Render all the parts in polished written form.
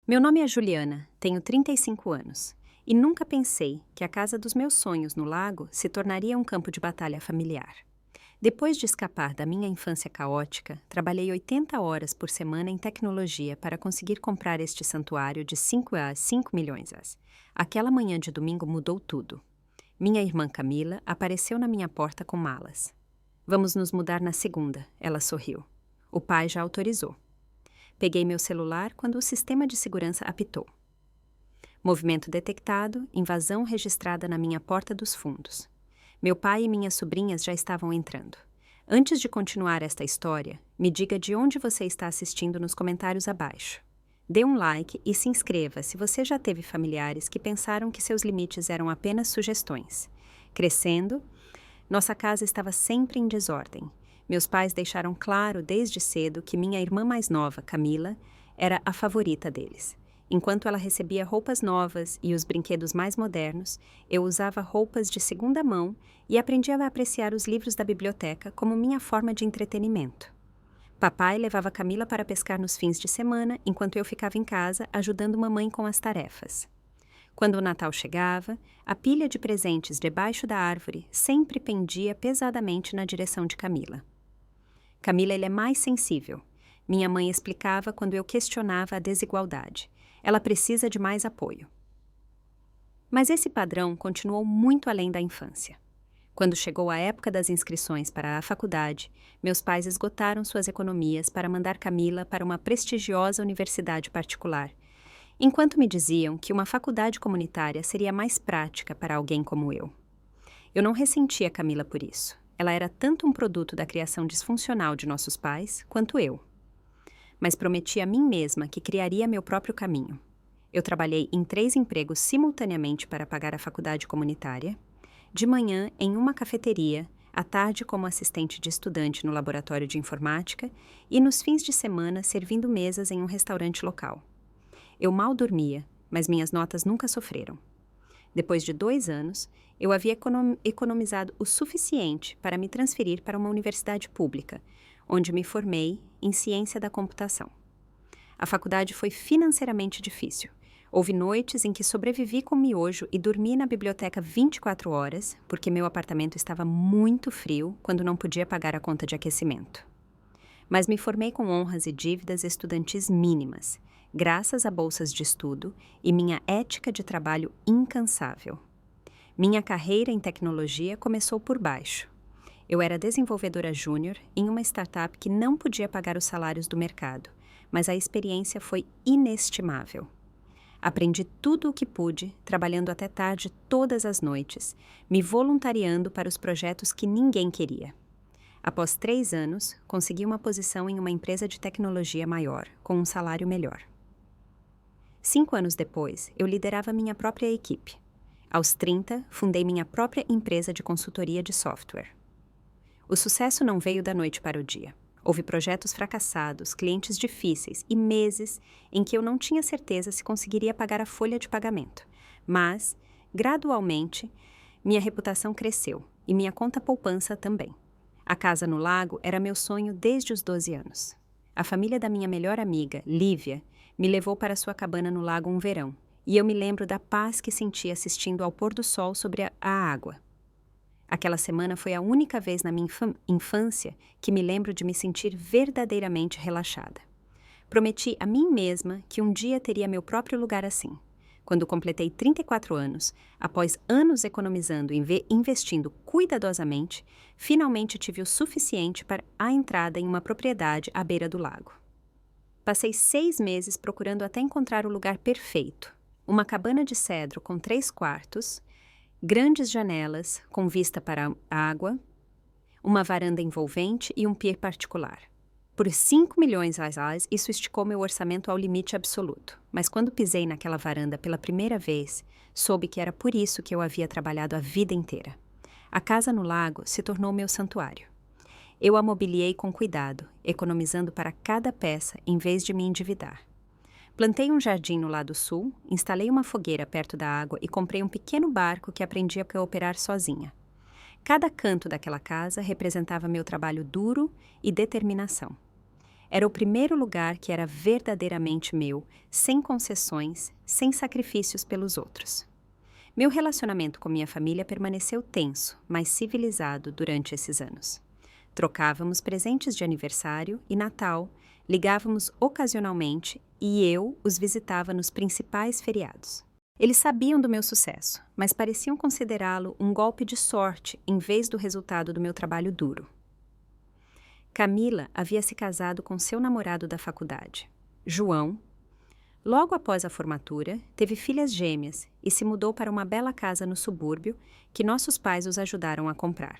Meu nome é Juliana, tenho 35 anos e nunca pensei que a casa dos meus sonhos no lago se tornaria um campo de batalha familiar. Depois de escapar da minha infância caótica, trabalhei 80 horas por semana em tecnologia para conseguir comprar este santuário de 5 milhões. Aquela manhã de domingo mudou tudo. Minha irmã Camila apareceu na minha porta com malas. Vamos nos mudar na segunda, ela sorriu. O pai já autorizou. Peguei meu celular quando o sistema de segurança apitou. Movimento detectado, invasão registrada na minha porta dos fundos. Meu pai e minhas sobrinhas já estavam entrando. Antes de continuar esta história, me diga de onde você está assistindo nos comentários abaixo. Dê um like e se inscreva se você já teve familiares que pensaram que seus limites eram apenas sugestões. Crescendo, nossa casa estava sempre em desordem. Meus pais deixaram claro desde cedo que minha irmã mais nova, Camila, era a favorita deles. Enquanto ela recebia roupas novas e os brinquedos mais modernos, eu usava roupas de segunda mão e aprendi a apreciar os livros da biblioteca como minha forma de entretenimento. Papai levava Camila para pescar nos fins de semana, enquanto eu ficava em casa ajudando mamãe com as tarefas. Quando o Natal chegava, a pilha de presentes debaixo da árvore sempre pendia pesadamente na direção de Camila. Camila é mais sensível. Minha mãe explicava quando eu questionava a desigualdade. Ela precisa de mais apoio. Mas esse padrão continuou muito além da infância. Quando chegou a época das inscrições para a faculdade, meus pais esgotaram suas economias para mandar Camila para uma prestigiosa universidade particular, enquanto me diziam que uma faculdade comunitária seria mais prática para alguém como eu. Eu não ressentia Camila por isso. Ela era tanto um produto da criação disfuncional de nossos pais, quanto eu. Mas prometi a mim mesma que criaria meu próprio caminho. Eu trabalhei em 3 empregos simultaneamente para pagar a faculdade comunitária, de manhã em uma cafeteria, à tarde como assistente de estudante no laboratório de informática e nos fins de semana servindo mesas em um restaurante local. Eu mal dormia, mas minhas notas nunca sofreram. Depois de 2 anos, eu havia economizado o suficiente para me transferir para uma universidade pública, onde me formei em ciência da computação. A faculdade foi financeiramente difícil. Houve noites em que sobrevivi com miojo e dormi na biblioteca 24 horas, porque meu apartamento estava muito frio quando não podia pagar a conta de aquecimento. Mas me formei com honras e dívidas estudantis mínimas, graças a bolsas de estudo e minha ética de trabalho incansável. Minha carreira em tecnologia começou por baixo. Eu era desenvolvedora júnior em uma startup que não podia pagar os salários do mercado, mas a experiência foi inestimável. Aprendi tudo o que pude, trabalhando até tarde todas as noites, me voluntariando para os projetos que ninguém queria. Após 3 anos, consegui uma posição em uma empresa de tecnologia maior, com um salário melhor. 5 anos depois, eu liderava minha própria equipe. Aos 30, fundei minha própria empresa de consultoria de software. O sucesso não veio da noite para o dia. Houve projetos fracassados, clientes difíceis e meses em que eu não tinha certeza se conseguiria pagar a folha de pagamento. Mas, gradualmente, minha reputação cresceu e minha conta poupança também. A casa no lago era meu sonho desde os 12 anos. A família da minha melhor amiga, Lívia, me levou para sua cabana no lago um verão, e eu me lembro da paz que senti assistindo ao pôr do sol sobre a água. Aquela semana foi a única vez na minha infância que me lembro de me sentir verdadeiramente relaxada. Prometi a mim mesma que um dia teria meu próprio lugar assim. Quando completei 34 anos, após anos economizando e investindo cuidadosamente, finalmente tive o suficiente para a entrada em uma propriedade à beira do lago. Passei 6 meses procurando até encontrar o lugar perfeito. Uma cabana de cedro com 3 quartos, grandes janelas com vista para a água, uma varanda envolvente e um pier particular. Por 5 milhões de reais, isso esticou meu orçamento ao limite absoluto. Mas quando pisei naquela varanda pela primeira vez, soube que era por isso que eu havia trabalhado a vida inteira. A casa no lago se tornou meu santuário. Eu a mobiliei com cuidado, economizando para cada peça em vez de me endividar. Plantei um jardim no lado sul, instalei uma fogueira perto da água e comprei um pequeno barco que aprendi a operar sozinha. Cada canto daquela casa representava meu trabalho duro e determinação. Era o primeiro lugar que era verdadeiramente meu, sem concessões, sem sacrifícios pelos outros. Meu relacionamento com minha família permaneceu tenso, mas civilizado durante esses anos. Trocávamos presentes de aniversário e Natal, ligávamos ocasionalmente e eu os visitava nos principais feriados. Eles sabiam do meu sucesso, mas pareciam considerá-lo um golpe de sorte em vez do resultado do meu trabalho duro. Camila havia se casado com seu namorado da faculdade, João. Logo após a formatura, teve filhas gêmeas e se mudou para uma bela casa no subúrbio que nossos pais os ajudaram a comprar.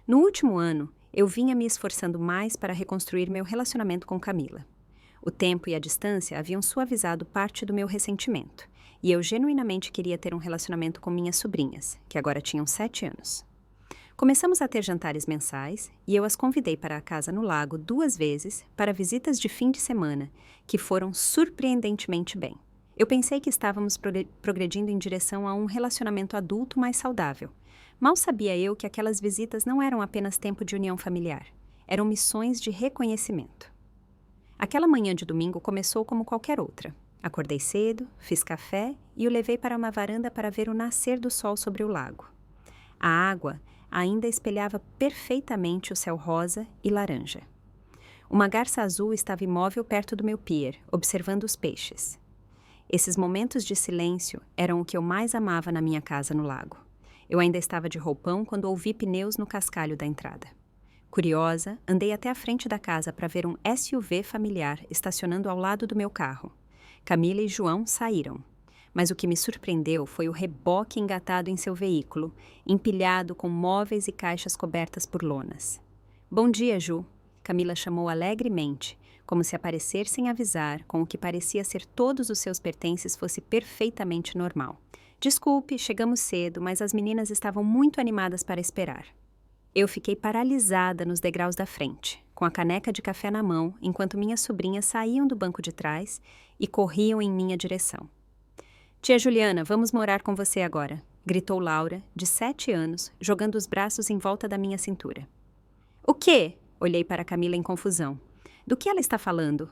No último ano, eu vinha me esforçando mais para reconstruir meu relacionamento com Camila. O tempo e a distância haviam suavizado parte do meu ressentimento, e eu genuinamente queria ter um relacionamento com minhas sobrinhas, que agora tinham 7 anos. Começamos a ter jantares mensais e eu as convidei para a casa no lago 2 vezes para visitas de fim de semana, que foram surpreendentemente bem. Eu pensei que estávamos progredindo em direção a um relacionamento adulto mais saudável. Mal sabia eu que aquelas visitas não eram apenas tempo de união familiar, eram missões de reconhecimento. Aquela manhã de domingo começou como qualquer outra. Acordei cedo, fiz café e o levei para uma varanda para ver o nascer do sol sobre o lago. A água ainda espelhava perfeitamente o céu rosa e laranja. Uma garça azul estava imóvel perto do meu pier, observando os peixes. Esses momentos de silêncio eram o que eu mais amava na minha casa no lago. Eu ainda estava de roupão quando ouvi pneus no cascalho da entrada. Curiosa, andei até a frente da casa para ver um SUV familiar estacionando ao lado do meu carro. Camila e João saíram. Mas o que me surpreendeu foi o reboque engatado em seu veículo, empilhado com móveis e caixas cobertas por lonas. Bom dia, Ju, Camila chamou alegremente, como se aparecer sem avisar, com o que parecia ser todos os seus pertences fosse perfeitamente normal. Desculpe, chegamos cedo, mas as meninas estavam muito animadas para esperar. Eu fiquei paralisada nos degraus da frente, com a caneca de café na mão, enquanto minhas sobrinhas saíam do banco de trás e corriam em minha direção. Tia Juliana, vamos morar com você agora, gritou Laura, de 7 anos, jogando os braços em volta da minha cintura. O quê? Olhei para Camila em confusão. Do que ela está falando?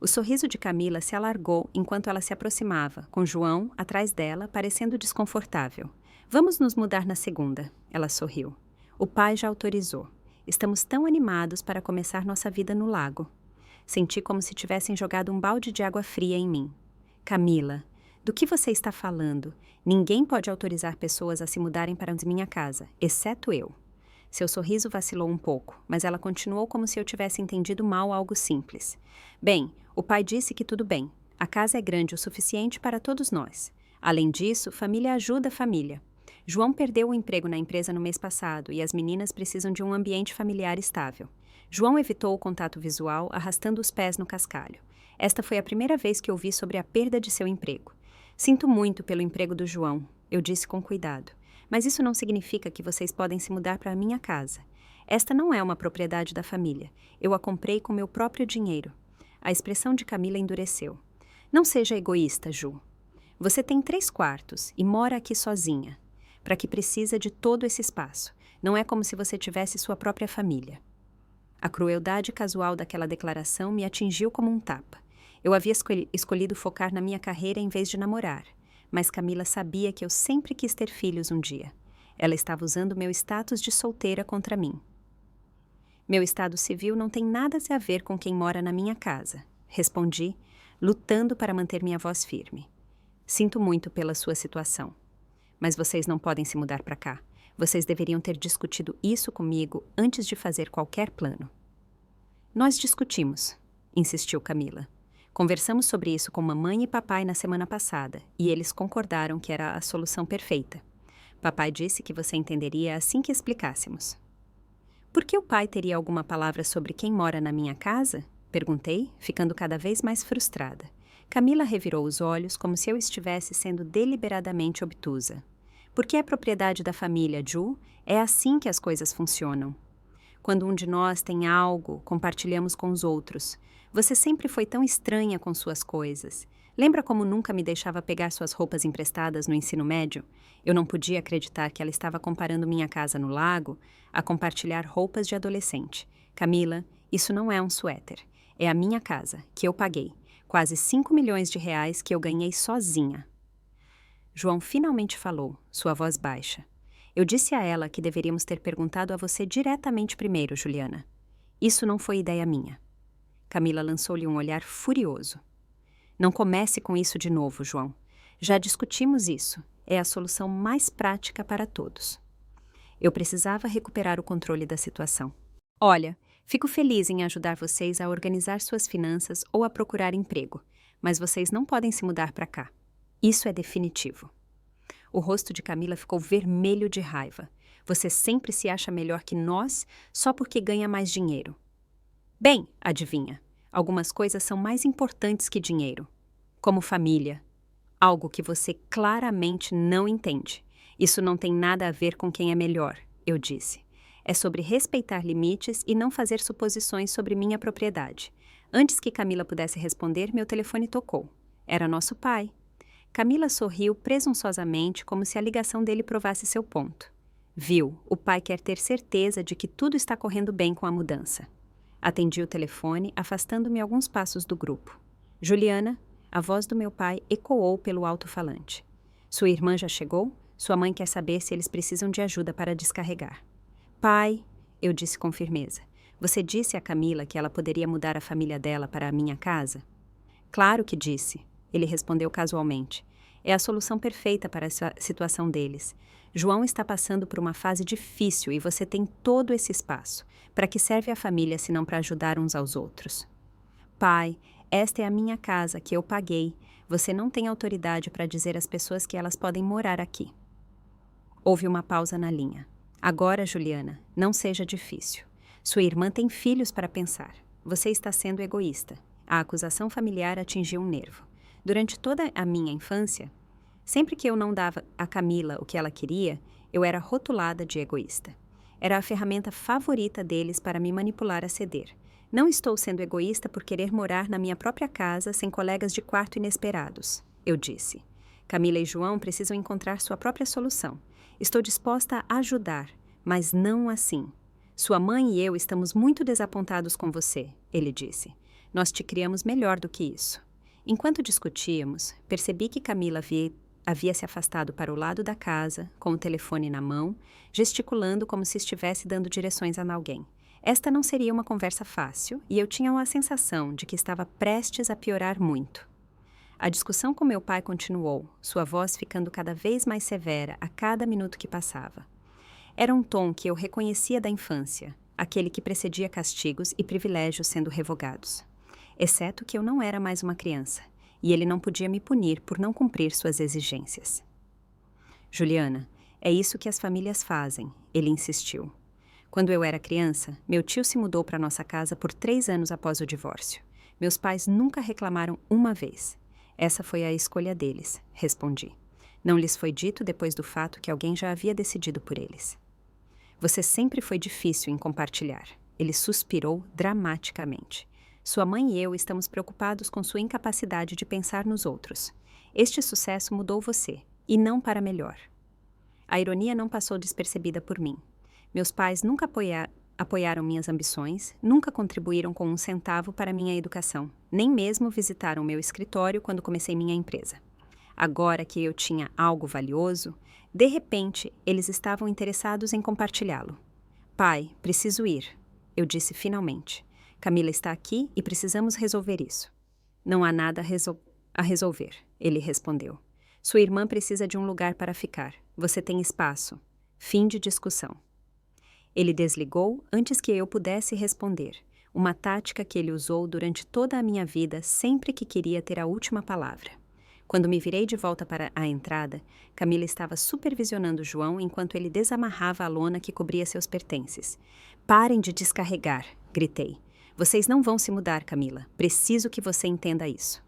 O sorriso de Camila se alargou enquanto ela se aproximava, com João atrás dela, parecendo desconfortável. Vamos nos mudar na segunda, ela sorriu. O pai já autorizou. Estamos tão animados para começar nossa vida no lago. Senti como se tivessem jogado um balde de água fria em mim. Camila, do que você está falando? Ninguém pode autorizar pessoas a se mudarem para minha casa, exceto eu. Seu sorriso vacilou um pouco, mas ela continuou como se eu tivesse entendido mal algo simples. Bem, o pai disse que tudo bem. A casa é grande o suficiente para todos nós. Além disso, família ajuda família. João perdeu o emprego na empresa no mês passado e as meninas precisam de um ambiente familiar estável. João evitou o contato visual, arrastando os pés no cascalho. Esta foi a primeira vez que ouvi sobre a perda de seu emprego. Sinto muito pelo emprego do João, eu disse com cuidado. Mas isso não significa que vocês podem se mudar para a minha casa. Esta não é uma propriedade da família. Eu a comprei com meu próprio dinheiro. A expressão de Camila endureceu. Não seja egoísta, Ju. Você tem 3 quartos e mora aqui sozinha. Para que precisa de todo esse espaço? Não é como se você tivesse sua própria família. A crueldade casual daquela declaração me atingiu como um tapa. Eu havia escolhido focar na minha carreira em vez de namorar, mas Camila sabia que eu sempre quis ter filhos um dia. Ela estava usando meu status de solteira contra mim. Meu estado civil não tem nada a ver com quem mora na minha casa, respondi, lutando para manter minha voz firme. Sinto muito pela sua situação. Mas vocês não podem se mudar para cá. Vocês deveriam ter discutido isso comigo antes de fazer qualquer plano. Nós discutimos, insistiu Camila. Conversamos sobre isso com mamãe e papai na semana passada, e eles concordaram que era a solução perfeita. Papai disse que você entenderia assim que explicássemos. Por que o pai teria alguma palavra sobre quem mora na minha casa? Perguntei, ficando cada vez mais frustrada. Camila revirou os olhos como se eu estivesse sendo deliberadamente obtusa. Porque é propriedade da família, Ju, é assim que as coisas funcionam. Quando um de nós tem algo, compartilhamos com os outros. Você sempre foi tão estranha com suas coisas. Lembra como nunca me deixava pegar suas roupas emprestadas no ensino médio? Eu não podia acreditar que ela estava comparando minha casa no lago a compartilhar roupas de adolescente. Camila, isso não é um suéter. É a minha casa, que eu paguei. Quase 5 milhões de reais que eu ganhei sozinha. João finalmente falou, sua voz baixa. Eu disse a ela que deveríamos ter perguntado a você diretamente primeiro, Juliana. Isso não foi ideia minha. Camila lançou-lhe um olhar furioso. Não comece com isso de novo, João. Já discutimos isso. É a solução mais prática para todos. Eu precisava recuperar o controle da situação. Olha, fico feliz em ajudar vocês a organizar suas finanças ou a procurar emprego, mas vocês não podem se mudar para cá. Isso é definitivo. O rosto de Camila ficou vermelho de raiva. Você sempre se acha melhor que nós só porque ganha mais dinheiro. Bem, adivinha, algumas coisas são mais importantes que dinheiro, como família. Algo que você claramente não entende. Isso não tem nada a ver com quem é melhor, eu disse. É sobre respeitar limites e não fazer suposições sobre minha propriedade. Antes que Camila pudesse responder, meu telefone tocou. Era nosso pai. Camila sorriu presunçosamente, como se a ligação dele provasse seu ponto. Viu, o pai quer ter certeza de que tudo está correndo bem com a mudança. Atendi o telefone, afastando-me alguns passos do grupo. Juliana, a voz do meu pai ecoou pelo alto-falante. Sua irmã já chegou? Sua mãe quer saber se eles precisam de ajuda para descarregar. Pai, eu disse com firmeza, você disse a Camila que ela poderia mudar a família dela para a minha casa? Claro que disse. Ele respondeu casualmente. É a solução perfeita para a situação deles. João está passando por uma fase difícil e você tem todo esse espaço. Para que serve a família se não para ajudar uns aos outros? Pai, esta é a minha casa que eu paguei. Você não tem autoridade para dizer às pessoas que elas podem morar aqui. Houve uma pausa na linha. Agora, Juliana, não seja difícil. Sua irmã tem filhos para pensar. Você está sendo egoísta. A acusação familiar atingiu um nervo. Durante toda a minha infância, sempre que eu não dava a Camila o que ela queria, eu era rotulada de egoísta. Era a ferramenta favorita deles para me manipular a ceder. Não estou sendo egoísta por querer morar na minha própria casa sem colegas de quarto inesperados, eu disse. Camila e João precisam encontrar sua própria solução. Estou disposta a ajudar, mas não assim. Sua mãe e eu estamos muito desapontados com você, ele disse. Nós te criamos melhor do que isso. Enquanto discutíamos, percebi que Camila havia se afastado para o lado da casa, com o telefone na mão, gesticulando como se estivesse dando direções a alguém. Esta não seria uma conversa fácil e eu tinha a sensação de que estava prestes a piorar muito. A discussão com meu pai continuou, sua voz ficando cada vez mais severa a cada minuto que passava. Era um tom que eu reconhecia da infância, aquele que precedia castigos e privilégios sendo revogados. Exceto que eu não era mais uma criança, e ele não podia me punir por não cumprir suas exigências. Juliana, é isso que as famílias fazem, ele insistiu. Quando eu era criança, meu tio se mudou para nossa casa por 3 anos após o divórcio. Meus pais nunca reclamaram uma vez. Essa foi a escolha deles, respondi. Não lhes foi dito depois do fato que alguém já havia decidido por eles. Você sempre foi difícil em compartilhar. Ele suspirou dramaticamente. Sua mãe e eu estamos preocupados com sua incapacidade de pensar nos outros. Este sucesso mudou você, e não para melhor. A ironia não passou despercebida por mim. Meus pais nunca apoiaram minhas ambições, nunca contribuíram com um centavo para minha educação, nem mesmo visitaram meu escritório quando comecei minha empresa. Agora que eu tinha algo valioso, de repente, eles estavam interessados em compartilhá-lo. Pai, preciso ir, eu disse finalmente. Camila está aqui e precisamos resolver isso. Não há nada a resolver, ele respondeu. Sua irmã precisa de um lugar para ficar. Você tem espaço. Fim de discussão. Ele desligou antes que eu pudesse responder, uma tática que ele usou durante toda a minha vida sempre que queria ter a última palavra. Quando me virei de volta para a entrada, Camila estava supervisionando João enquanto ele desamarrava a lona que cobria seus pertences. Parem de descarregar, gritei. Vocês não vão se mudar, Camila. Preciso que você entenda isso.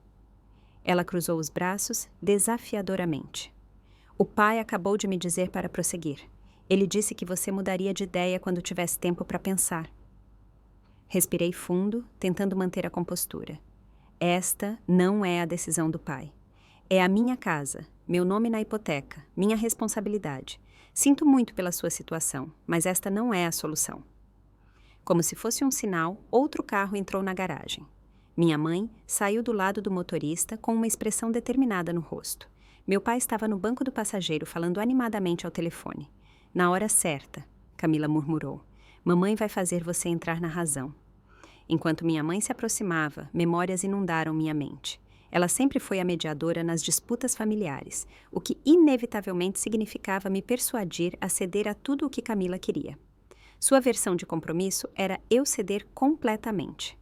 Ela cruzou os braços desafiadoramente. O pai acabou de me dizer para prosseguir. Ele disse que você mudaria de ideia quando tivesse tempo para pensar. Respirei fundo, tentando manter a compostura. Esta não é a decisão do pai. É a minha casa, meu nome na hipoteca, minha responsabilidade. Sinto muito pela sua situação, mas esta não é a solução. Como se fosse um sinal, outro carro entrou na garagem. Minha mãe saiu do lado do motorista com uma expressão determinada no rosto. Meu pai estava no banco do passageiro falando animadamente ao telefone. Na hora certa, Camila murmurou. Mamãe vai fazer você entrar na razão. Enquanto minha mãe se aproximava, memórias inundaram minha mente. Ela sempre foi a mediadora nas disputas familiares, o que inevitavelmente significava me persuadir a ceder a tudo o que Camila queria. Sua versão de compromisso era eu ceder completamente.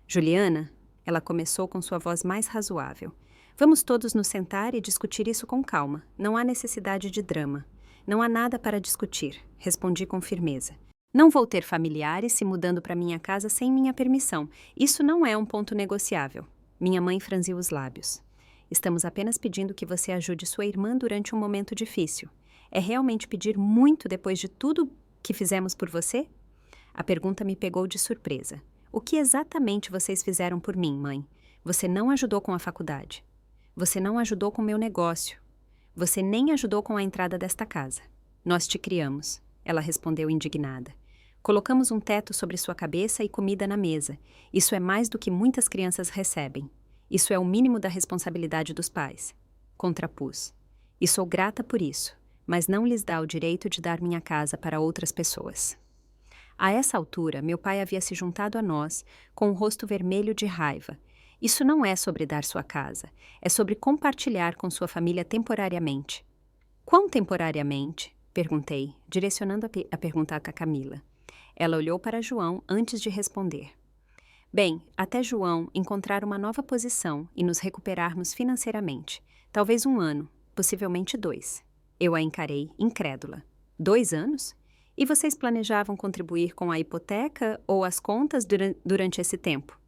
Juliana, ela começou com sua voz mais razoável. Vamos todos nos sentar e discutir isso com calma. Não há necessidade de drama. Não há nada para discutir, respondi com firmeza. Não vou ter familiares se mudando para minha casa sem minha permissão. Isso não é um ponto negociável. Minha mãe franziu os lábios. Estamos apenas pedindo que você ajude sua irmã durante um momento difícil. É realmente pedir muito depois de tudo que fizemos por você? A pergunta me pegou de surpresa. O que exatamente vocês fizeram por mim, mãe? Você não ajudou com a faculdade. Você não ajudou com meu negócio. Você nem ajudou com a entrada desta casa. Nós te criamos, ela respondeu indignada. Colocamos um teto sobre sua cabeça e comida na mesa. Isso é mais do que muitas crianças recebem. Isso é o mínimo da responsabilidade dos pais. Contrapus. E sou grata por isso, mas não lhes dá o direito de dar minha casa para outras pessoas. A essa altura, meu pai havia se juntado a nós, com o rosto vermelho de raiva. Isso não é sobre dar sua casa, é sobre compartilhar com sua família temporariamente. Quão temporariamente? Perguntei, direcionando a pergunta a Camila. Ela olhou para João antes de responder. Bem, até João encontrar uma nova posição e nos recuperarmos financeiramente. Talvez 1 ano, possivelmente 2. Eu a encarei, incrédula. 2 anos? E vocês planejavam contribuir com a hipoteca ou as contas durante esse tempo?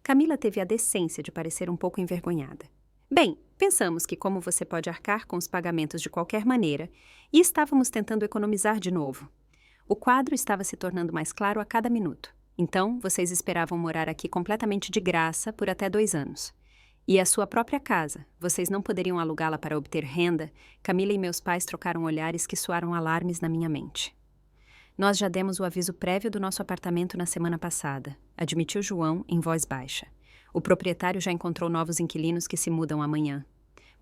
Camila teve a decência de parecer um pouco envergonhada. Bem, pensamos que como você pode arcar com os pagamentos de qualquer maneira, e estávamos tentando economizar de novo. O quadro estava se tornando mais claro a cada minuto. Então, vocês esperavam morar aqui completamente de graça por até 2 anos. E a sua própria casa, vocês não poderiam alugá-la para obter renda? Camila e meus pais trocaram olhares que soaram alarmes na minha mente. Nós já demos o aviso prévio do nosso apartamento na semana passada, admitiu João em voz baixa. O proprietário já encontrou novos inquilinos que se mudam amanhã.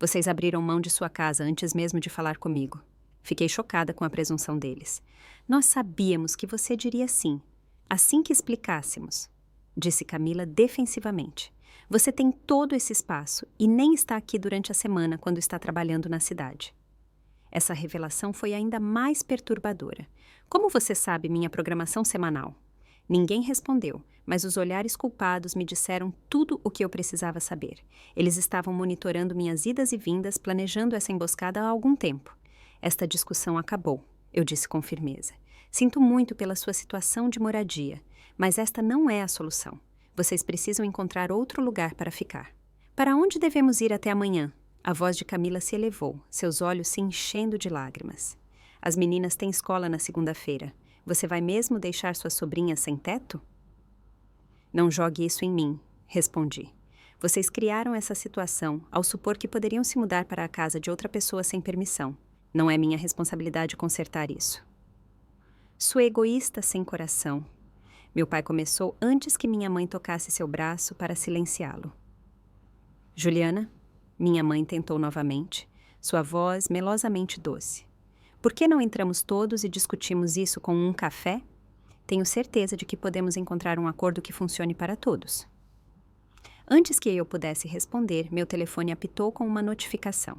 Vocês abriram mão de sua casa antes mesmo de falar comigo. Fiquei chocada com a presunção deles. Nós sabíamos que você diria sim, assim que explicássemos, disse Camila defensivamente. Você tem todo esse espaço e nem está aqui durante a semana quando está trabalhando na cidade. Essa revelação foi ainda mais perturbadora. Como você sabe minha programação semanal? Ninguém respondeu, mas os olhares culpados me disseram tudo o que eu precisava saber. Eles estavam monitorando minhas idas e vindas, planejando essa emboscada há algum tempo. Esta discussão acabou, eu disse com firmeza. Sinto muito pela sua situação de moradia, mas esta não é a solução. Vocês precisam encontrar outro lugar para ficar. Para onde devemos ir até amanhã? A voz de Camila se elevou, seus olhos se enchendo de lágrimas. As meninas têm escola na segunda-feira. Você vai mesmo deixar sua sobrinha sem teto? Não jogue isso em mim, respondi. Vocês criaram essa situação ao supor que poderiam se mudar para a casa de outra pessoa sem permissão. Não é minha responsabilidade consertar isso. Sua egoísta sem coração. Meu pai começou antes que minha mãe tocasse seu braço para silenciá-lo. Juliana, minha mãe tentou novamente, sua voz melosamente doce. Por que não entramos todos e discutimos isso com um café? Tenho certeza de que podemos encontrar um acordo que funcione para todos. Antes que eu pudesse responder, meu telefone apitou com uma notificação.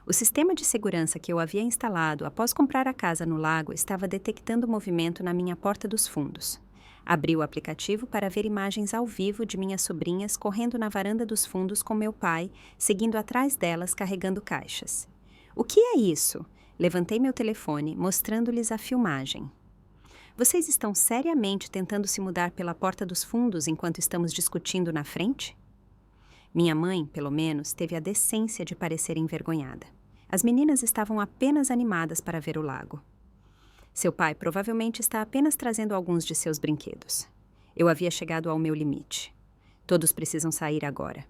O sistema de segurança que eu havia instalado após comprar a casa no lago estava detectando movimento na minha porta dos fundos. Abri o aplicativo para ver imagens ao vivo de minhas sobrinhas correndo na varanda dos fundos com meu pai, seguindo atrás delas carregando caixas. O que é isso? Levantei meu telefone, mostrando-lhes a filmagem. Vocês estão seriamente tentando se mudar pela porta dos fundos enquanto estamos discutindo na frente? Minha mãe, pelo menos, teve a decência de parecer envergonhada. As meninas estavam apenas animadas para ver o lago. Seu pai provavelmente está apenas trazendo alguns de seus brinquedos. Eu havia chegado ao meu limite. Todos precisam sair agora.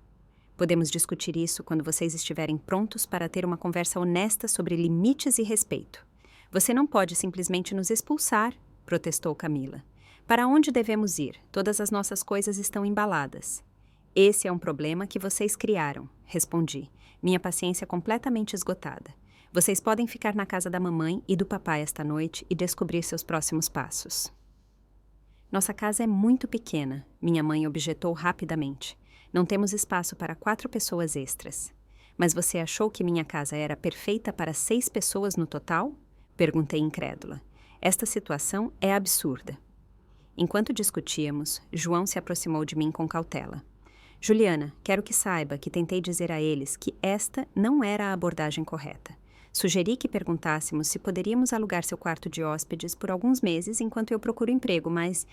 Podemos discutir isso quando vocês estiverem prontos para ter uma conversa honesta sobre limites e respeito. Você não pode simplesmente nos expulsar, protestou Camila. Para onde devemos ir? Todas as nossas coisas estão embaladas. Esse é um problema que vocês criaram, respondi, minha paciência completamente esgotada. Vocês podem ficar na casa da mamãe e do papai esta noite e descobrir seus próximos passos. Nossa casa é muito pequena, minha mãe objetou rapidamente. Não temos espaço para 4 pessoas extras. Mas você achou que minha casa era perfeita para 6 pessoas no total? Perguntei incrédula. Esta situação é absurda. Enquanto discutíamos, João se aproximou de mim com cautela. Juliana, quero que saiba que tentei dizer a eles que esta não era a abordagem correta. Sugeri que perguntássemos se poderíamos alugar seu quarto de hóspedes por alguns meses enquanto eu procuro emprego, mas...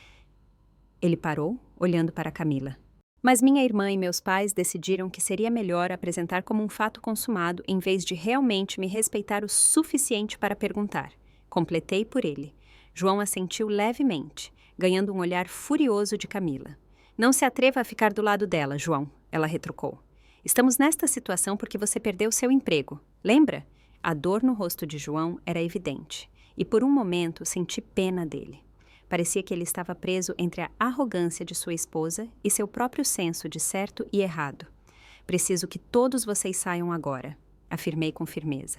Ele parou, olhando para Camila. Mas minha irmã e meus pais decidiram que seria melhor apresentar como um fato consumado em vez de realmente me respeitar o suficiente para perguntar. Completei por ele. João assentiu levemente, ganhando um olhar furioso de Camila. Não se atreva a ficar do lado dela, João, ela retrucou. Estamos nesta situação porque você perdeu seu emprego. Lembra? A dor no rosto de João era evidente, e por um momento senti pena dele. Parecia que ele estava preso entre a arrogância de sua esposa e seu próprio senso de certo e errado. Preciso que todos vocês saiam agora, afirmei com firmeza.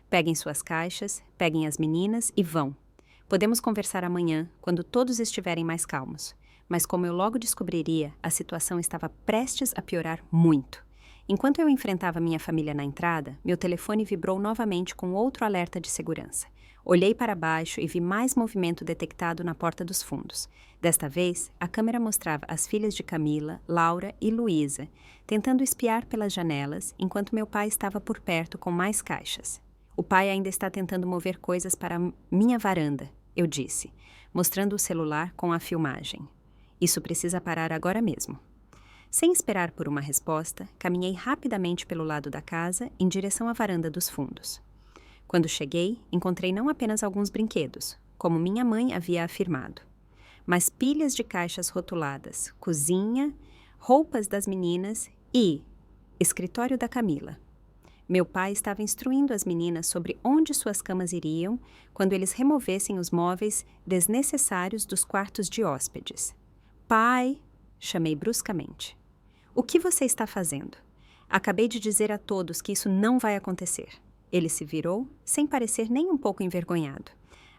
Peguem suas caixas, peguem as meninas e vão. Podemos conversar amanhã, quando todos estiverem mais calmos. Mas como eu logo descobriria, a situação estava prestes a piorar muito. Enquanto eu enfrentava minha família na entrada, meu telefone vibrou novamente com outro alerta de segurança. Olhei para baixo e vi mais movimento detectado na porta dos fundos. Desta vez, a câmera mostrava as filhas de Camila, Laura e Luísa, tentando espiar pelas janelas, enquanto meu pai estava por perto com mais caixas. O pai ainda está tentando mover coisas para minha varanda, eu disse, mostrando o celular com a filmagem. Isso precisa parar agora mesmo. Sem esperar por uma resposta, caminhei rapidamente pelo lado da casa em direção à varanda dos fundos. Quando cheguei, encontrei não apenas alguns brinquedos, como minha mãe havia afirmado, mas pilhas de caixas rotuladas, cozinha, roupas das meninas e escritório da Camila. Meu pai estava instruindo as meninas sobre onde suas camas iriam quando eles removessem os móveis desnecessários dos quartos de hóspedes. Pai, chamei bruscamente. O que você está fazendo? Acabei de dizer a todos que isso não vai acontecer. Ele se virou, sem parecer nem um pouco envergonhado.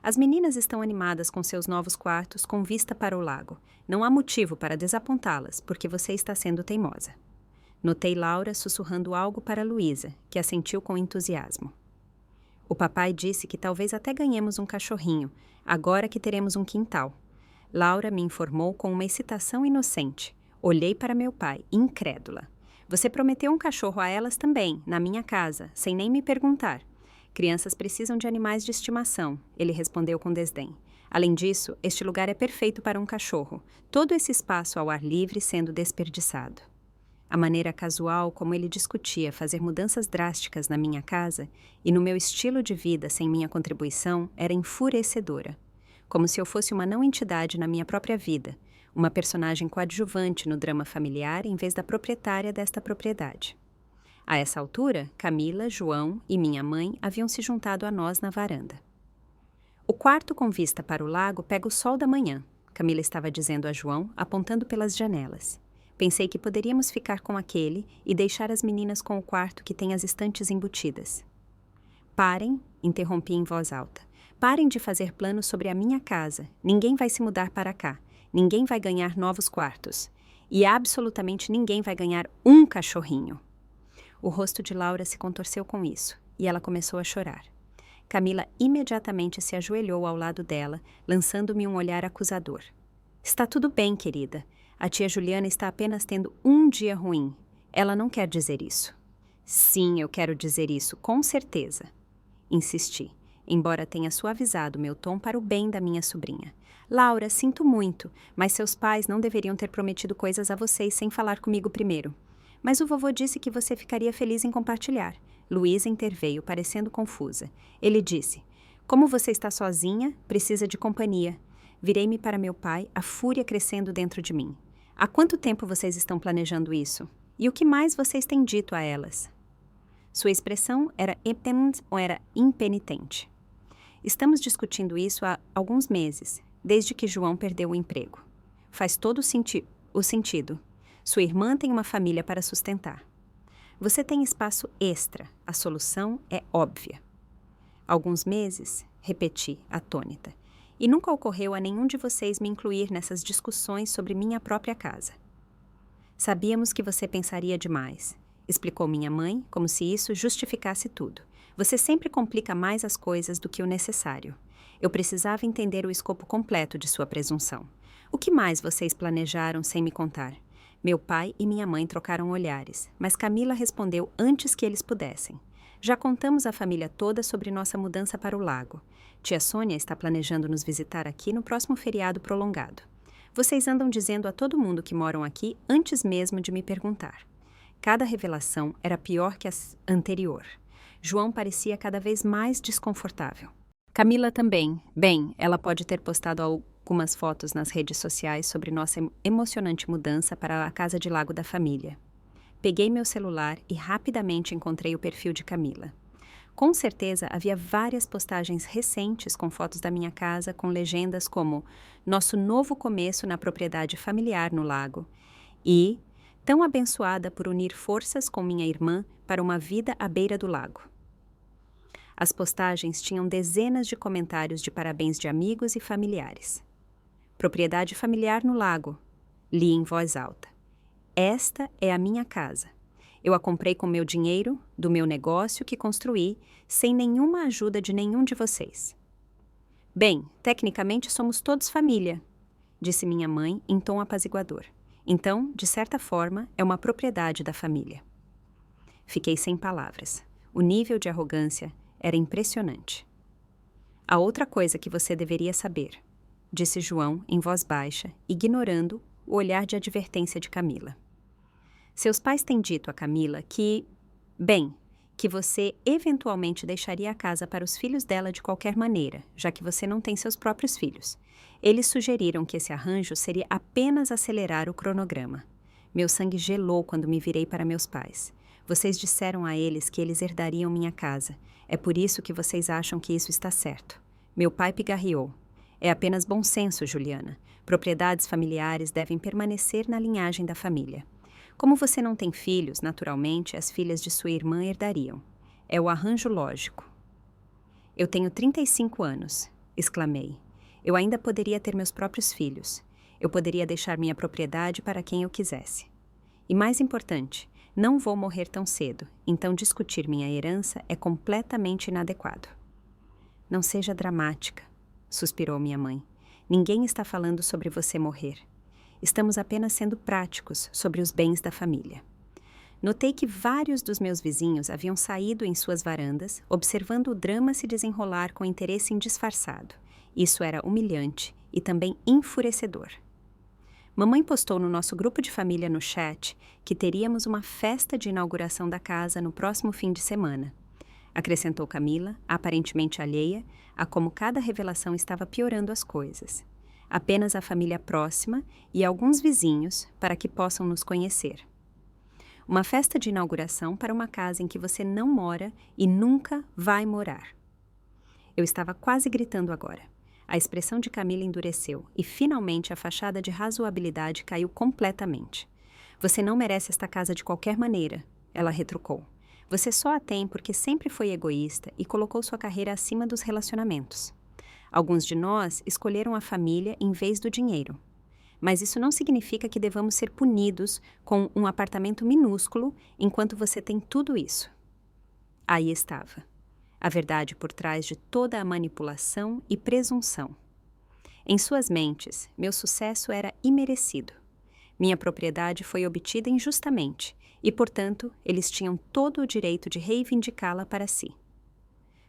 As meninas estão animadas com seus novos quartos com vista para o lago. Não há motivo para desapontá-las, porque você está sendo teimosa. Notei Laura sussurrando algo para Luísa, que assentiu com entusiasmo. O papai disse que talvez até ganhemos um cachorrinho, agora que teremos um quintal. Laura me informou com uma excitação inocente. Olhei para meu pai, incrédula. Você prometeu um cachorro a elas também, na minha casa, sem nem me perguntar. Crianças precisam de animais de estimação, ele respondeu com desdém. Além disso, este lugar é perfeito para um cachorro, todo esse espaço ao ar livre sendo desperdiçado. A maneira casual como ele discutia fazer mudanças drásticas na minha casa e no meu estilo de vida sem minha contribuição era enfurecedora. Como se eu fosse uma não-entidade na minha própria vida, uma personagem coadjuvante no drama familiar em vez da proprietária desta propriedade. A essa altura, Camila, João e minha mãe haviam se juntado a nós na varanda. O quarto com vista para o lago pega o sol da manhã, Camila estava dizendo a João, apontando pelas janelas. Pensei que poderíamos ficar com aquele e deixar as meninas com o quarto que tem as estantes embutidas. Parem, interrompi em voz alta. Parem de fazer planos sobre a minha casa. Ninguém vai se mudar para cá. Ninguém vai ganhar novos quartos. E absolutamente ninguém vai ganhar um cachorrinho. O rosto de Laura se contorceu com isso, e ela começou a chorar. Camila imediatamente se ajoelhou ao lado dela, lançando-me um olhar acusador. Está tudo bem, querida. A tia Juliana está apenas tendo um dia ruim. Ela não quer dizer isso. Sim, eu quero dizer isso, com certeza. Insisti, embora tenha suavizado meu tom para o bem da minha sobrinha. Laura, sinto muito, mas seus pais não deveriam ter prometido coisas a vocês sem falar comigo primeiro. Mas o vovô disse que você ficaria feliz em compartilhar. Luísa interveio, parecendo confusa. Ele disse, como você está sozinha, precisa de companhia. Virei-me para meu pai, a fúria crescendo dentro de mim. Há quanto tempo vocês estão planejando isso? E o que mais vocês têm dito a elas? Sua expressão era impenitente ou era impenitente? Estamos discutindo isso há alguns meses. desde que João perdeu o emprego. Faz todo o sentido. Sua irmã tem uma família para sustentar. Você tem espaço extra. A solução é óbvia. Alguns meses, repeti, atônita, e nunca ocorreu a nenhum de vocês me incluir nessas discussões sobre minha própria casa. Sabíamos que você pensaria demais, explicou minha mãe, como se isso justificasse tudo. Você sempre complica mais as coisas do que o necessário. Eu precisava entender o escopo completo de sua presunção. O que mais vocês planejaram sem me contar? Meu pai e minha mãe trocaram olhares, mas Camila respondeu antes que eles pudessem. Já contamos à família toda sobre nossa mudança para o lago. Tia Sônia está planejando nos visitar aqui no próximo feriado prolongado. Vocês andam dizendo a todo mundo que moram aqui antes mesmo de me perguntar. Cada revelação era pior que a anterior. João parecia cada vez mais desconfortável. Camila também. Bem, ela pode ter postado algumas fotos nas redes sociais sobre nossa emocionante mudança para a casa de lago da família. Peguei meu celular e rapidamente encontrei o perfil de Camila. Com certeza havia várias postagens recentes com fotos da minha casa com legendas como "Nosso novo começo na propriedade familiar no lago" e "Tão abençoada por unir forças com minha irmã para uma vida à beira do lago". As postagens tinham dezenas de comentários de parabéns de amigos e familiares. "Propriedade familiar no lago", li em voz alta. "Esta é a minha casa. Eu a comprei com meu dinheiro, do meu negócio que construí, sem nenhuma ajuda de nenhum de vocês." "Bem, tecnicamente somos todos família", disse minha mãe em tom apaziguador. "Então, de certa forma, é uma propriedade da família." Fiquei sem palavras. O nível de arrogância era impressionante. "Há outra coisa que você deveria saber", disse João em voz baixa, ignorando o olhar de advertência de Camila. "Seus pais têm dito a Camila que você eventualmente deixaria a casa para os filhos dela de qualquer maneira, já que você não tem seus próprios filhos. Eles sugeriram que esse arranjo seria apenas acelerar o cronograma. Meu sangue gelou quando me virei para meus pais. Vocês disseram a eles que eles herdariam minha casa. É por isso que vocês acham que isso está certo." Meu pai pigarreou. "É apenas bom senso, Juliana. Propriedades familiares devem permanecer na linhagem da família. Como você não tem filhos, naturalmente, as filhas de sua irmã herdariam. É o arranjo lógico." "Eu tenho 35 anos, exclamei. "Eu ainda poderia ter meus próprios filhos. Eu poderia deixar minha propriedade para quem eu quisesse. E mais importante, não vou morrer tão cedo, então discutir minha herança é completamente inadequado." "Não seja dramática", suspirou minha mãe. "Ninguém está falando sobre você morrer. Estamos apenas sendo práticos sobre os bens da família." Notei que vários dos meus vizinhos haviam saído em suas varandas, observando o drama se desenrolar com interesse indisfarçado. Isso era humilhante e também enfurecedor. Mamãe postou no nosso grupo de família no chat que teríamos uma festa de inauguração da casa no próximo fim de semana. Acrescentou Camila, aparentemente alheia a como cada revelação estava piorando as coisas. Apenas a família próxima e alguns vizinhos para que possam nos conhecer. Uma festa de inauguração para uma casa em que você não mora e nunca vai morar. Eu estava quase gritando agora. A expressão de Camila endureceu e, finalmente, a fachada de razoabilidade caiu completamente. "Você não merece esta casa de qualquer maneira", ela retrucou. "Você só a tem porque sempre foi egoísta e colocou sua carreira acima dos relacionamentos. Alguns de nós escolheram a família em vez do dinheiro. Mas isso não significa que devamos ser punidos com um apartamento minúsculo enquanto você tem tudo isso." Aí estava. A verdade por trás de toda a manipulação e presunção. Em suas mentes, meu sucesso era imerecido. Minha propriedade foi obtida injustamente e, portanto, eles tinham todo o direito de reivindicá-la para si.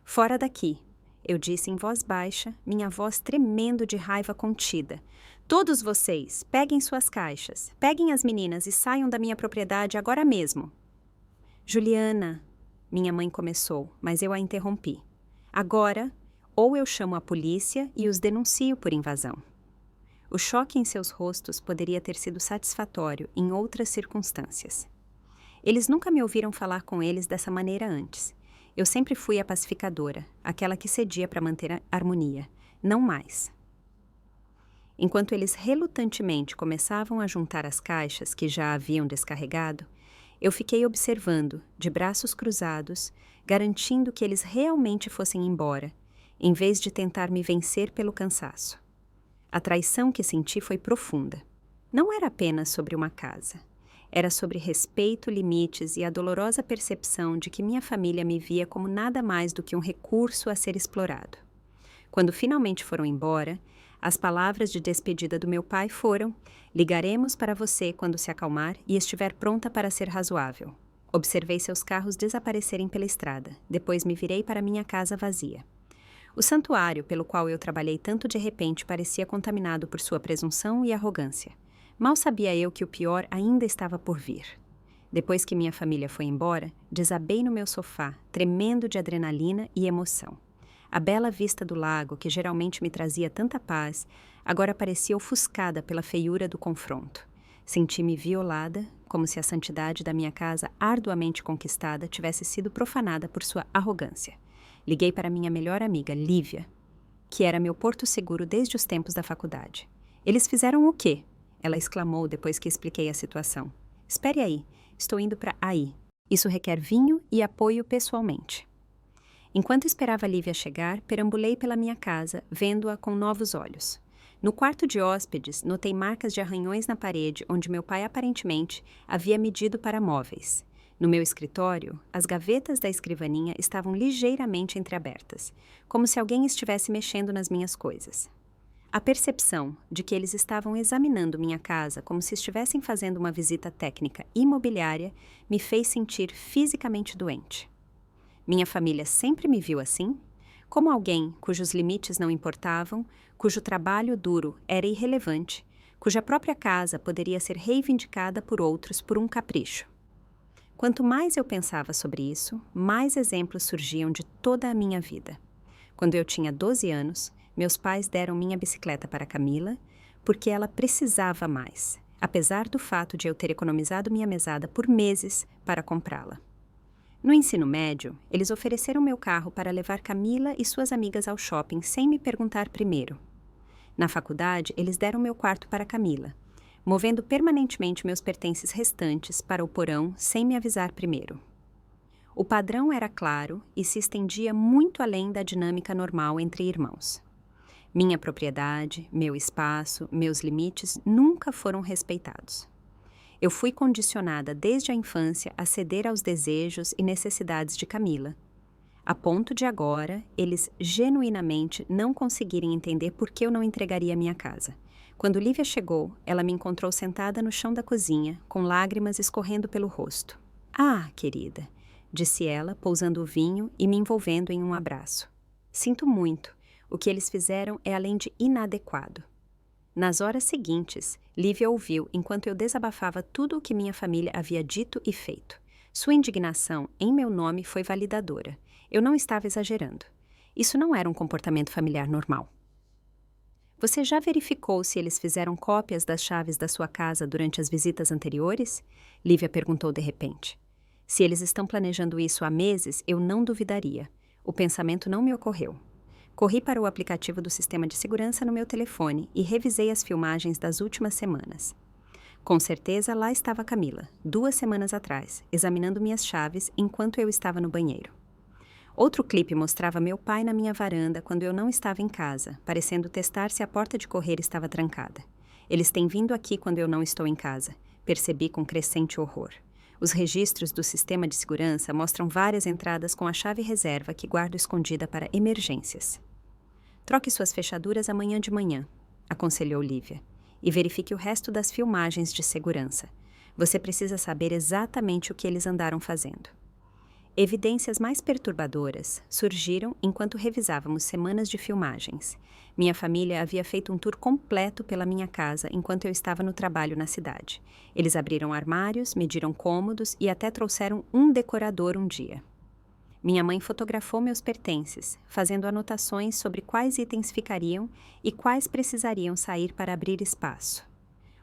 "Fora daqui", eu disse em voz baixa, minha voz tremendo de raiva contida. "Todos vocês, peguem suas caixas, peguem as meninas e saiam da minha propriedade agora mesmo." "Juliana", minha mãe começou, mas eu a interrompi. "Agora, ou eu chamo a polícia e os denuncio por invasão." O choque em seus rostos poderia ter sido satisfatório em outras circunstâncias. Eles nunca me ouviram falar com eles dessa maneira antes. Eu sempre fui a pacificadora, aquela que cedia para manter a harmonia, não mais. Enquanto eles relutantemente começavam a juntar as caixas que já haviam descarregado, eu fiquei observando, de braços cruzados, garantindo que eles realmente fossem embora, em vez de tentar me vencer pelo cansaço. A traição que senti foi profunda. Não era apenas sobre uma casa. Era sobre respeito, limites e a dolorosa percepção de que minha família me via como nada mais do que um recurso a ser explorado. Quando finalmente foram embora, as palavras de despedida do meu pai foram: ligaremos para você quando se acalmar e estiver pronta para ser razoável. Observei seus carros desaparecerem pela estrada, depois me virei para minha casa vazia. O santuário pelo qual eu trabalhei tanto de repente parecia contaminado por sua presunção e arrogância. Mal sabia eu que o pior ainda estava por vir. Depois que minha família foi embora, desabei no meu sofá, tremendo de adrenalina e emoção. A bela vista do lago, que geralmente me trazia tanta paz, agora parecia ofuscada pela feiura do confronto. Senti-me violada, como se a santidade da minha casa arduamente conquistada tivesse sido profanada por sua arrogância. Liguei para minha melhor amiga, Lívia, que era meu porto seguro desde os tempos da faculdade. Eles fizeram o quê? Ela exclamou depois que expliquei a situação. Espere aí, estou indo para aí. Isso requer vinho e apoio pessoalmente. Enquanto esperava Lívia chegar, perambulei pela minha casa, vendo-a com novos olhos. No quarto de hóspedes, notei marcas de arranhões na parede onde meu pai aparentemente havia medido para móveis. No meu escritório, as gavetas da escrivaninha estavam ligeiramente entreabertas, como se alguém estivesse mexendo nas minhas coisas. A percepção de que eles estavam examinando minha casa como se estivessem fazendo uma visita técnica imobiliária me fez sentir fisicamente doente. Minha família sempre me viu assim? Como alguém cujos limites não importavam, cujo trabalho duro era irrelevante, cuja própria casa poderia ser reivindicada por outros por um capricho. Quanto mais eu pensava sobre isso, mais exemplos surgiam de toda a minha vida. Quando eu tinha 12 anos, meus pais deram minha bicicleta para Camila, porque ela precisava mais, apesar do fato de eu ter economizado minha mesada por meses para comprá-la. No ensino médio, eles ofereceram meu carro para levar Camila e suas amigas ao shopping sem me perguntar primeiro. Na faculdade, eles deram meu quarto para Camila, movendo permanentemente meus pertences restantes para o porão sem me avisar primeiro. O padrão era claro e se estendia muito além da dinâmica normal entre irmãos. Minha propriedade, meu espaço, meus limites nunca foram respeitados. Eu fui condicionada desde a infância a ceder aos desejos e necessidades de Camila, a ponto de agora eles genuinamente não conseguirem entender por que eu não entregaria minha casa. Quando Lívia chegou, ela me encontrou sentada no chão da cozinha, com lágrimas escorrendo pelo rosto. "Ah, querida", disse ela, pousando o vinho e me envolvendo em um abraço. "Sinto muito. O que eles fizeram é além de inadequado." Nas horas seguintes, Lívia ouviu enquanto eu desabafava tudo o que minha família havia dito e feito. Sua indignação em meu nome foi validadora. Eu não estava exagerando. Isso não era um comportamento familiar normal. "Você já verificou se eles fizeram cópias das chaves da sua casa durante as visitas anteriores?" Lívia perguntou de repente. "Se eles estão planejando isso há meses, eu não duvidaria. O pensamento não me ocorreu." Corri para o aplicativo do sistema de segurança no meu telefone e revisei as filmagens das últimas semanas. Com certeza, lá estava Camila, 2 semanas atrás, examinando minhas chaves enquanto eu estava no banheiro. Outro clipe mostrava meu pai na minha varanda quando eu não estava em casa, parecendo testar se a porta de correr estava trancada. "Eles têm vindo aqui quando eu não estou em casa", percebi com crescente horror. Os registros do sistema de segurança mostram várias entradas com a chave reserva que guardo escondida para emergências. "Troque suas fechaduras amanhã de manhã", aconselhou Lívia, "e verifique o resto das filmagens de segurança. Você precisa saber exatamente o que eles andaram fazendo." Evidências mais perturbadoras surgiram enquanto revisávamos semanas de filmagens. Minha família havia feito um tour completo pela minha casa enquanto eu estava no trabalho na cidade. Eles abriram armários, mediram cômodos e até trouxeram um decorador um dia. Minha mãe fotografou meus pertences, fazendo anotações sobre quais itens ficariam e quais precisariam sair para abrir espaço.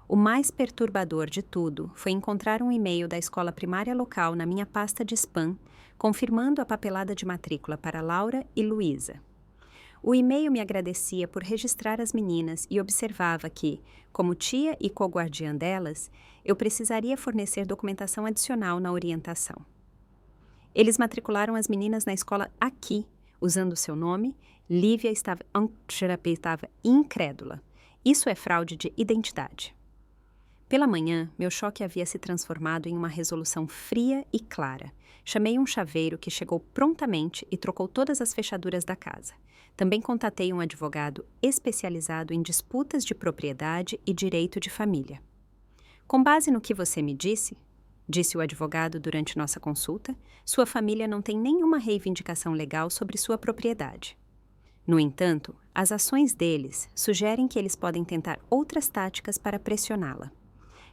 O mais perturbador de tudo foi encontrar um e-mail da escola primária local na minha pasta de spam, confirmando a papelada de matrícula para Laura e Luísa. O e-mail me agradecia por registrar as meninas e observava que, como tia e co-guardiã delas, eu precisaria fornecer documentação adicional na orientação. Eles matricularam as meninas na escola aqui, usando seu nome. Lívia estava incrédula. Isso é fraude de identidade. Pela manhã, meu choque havia se transformado em uma resolução fria e clara. Chamei um chaveiro que chegou prontamente e trocou todas as fechaduras da casa. Também contatei um advogado especializado em disputas de propriedade e direito de família. Com base no que você me disse o advogado durante nossa consulta, sua família não tem nenhuma reivindicação legal sobre sua propriedade. No entanto, as ações deles sugerem que eles podem tentar outras táticas para pressioná-la.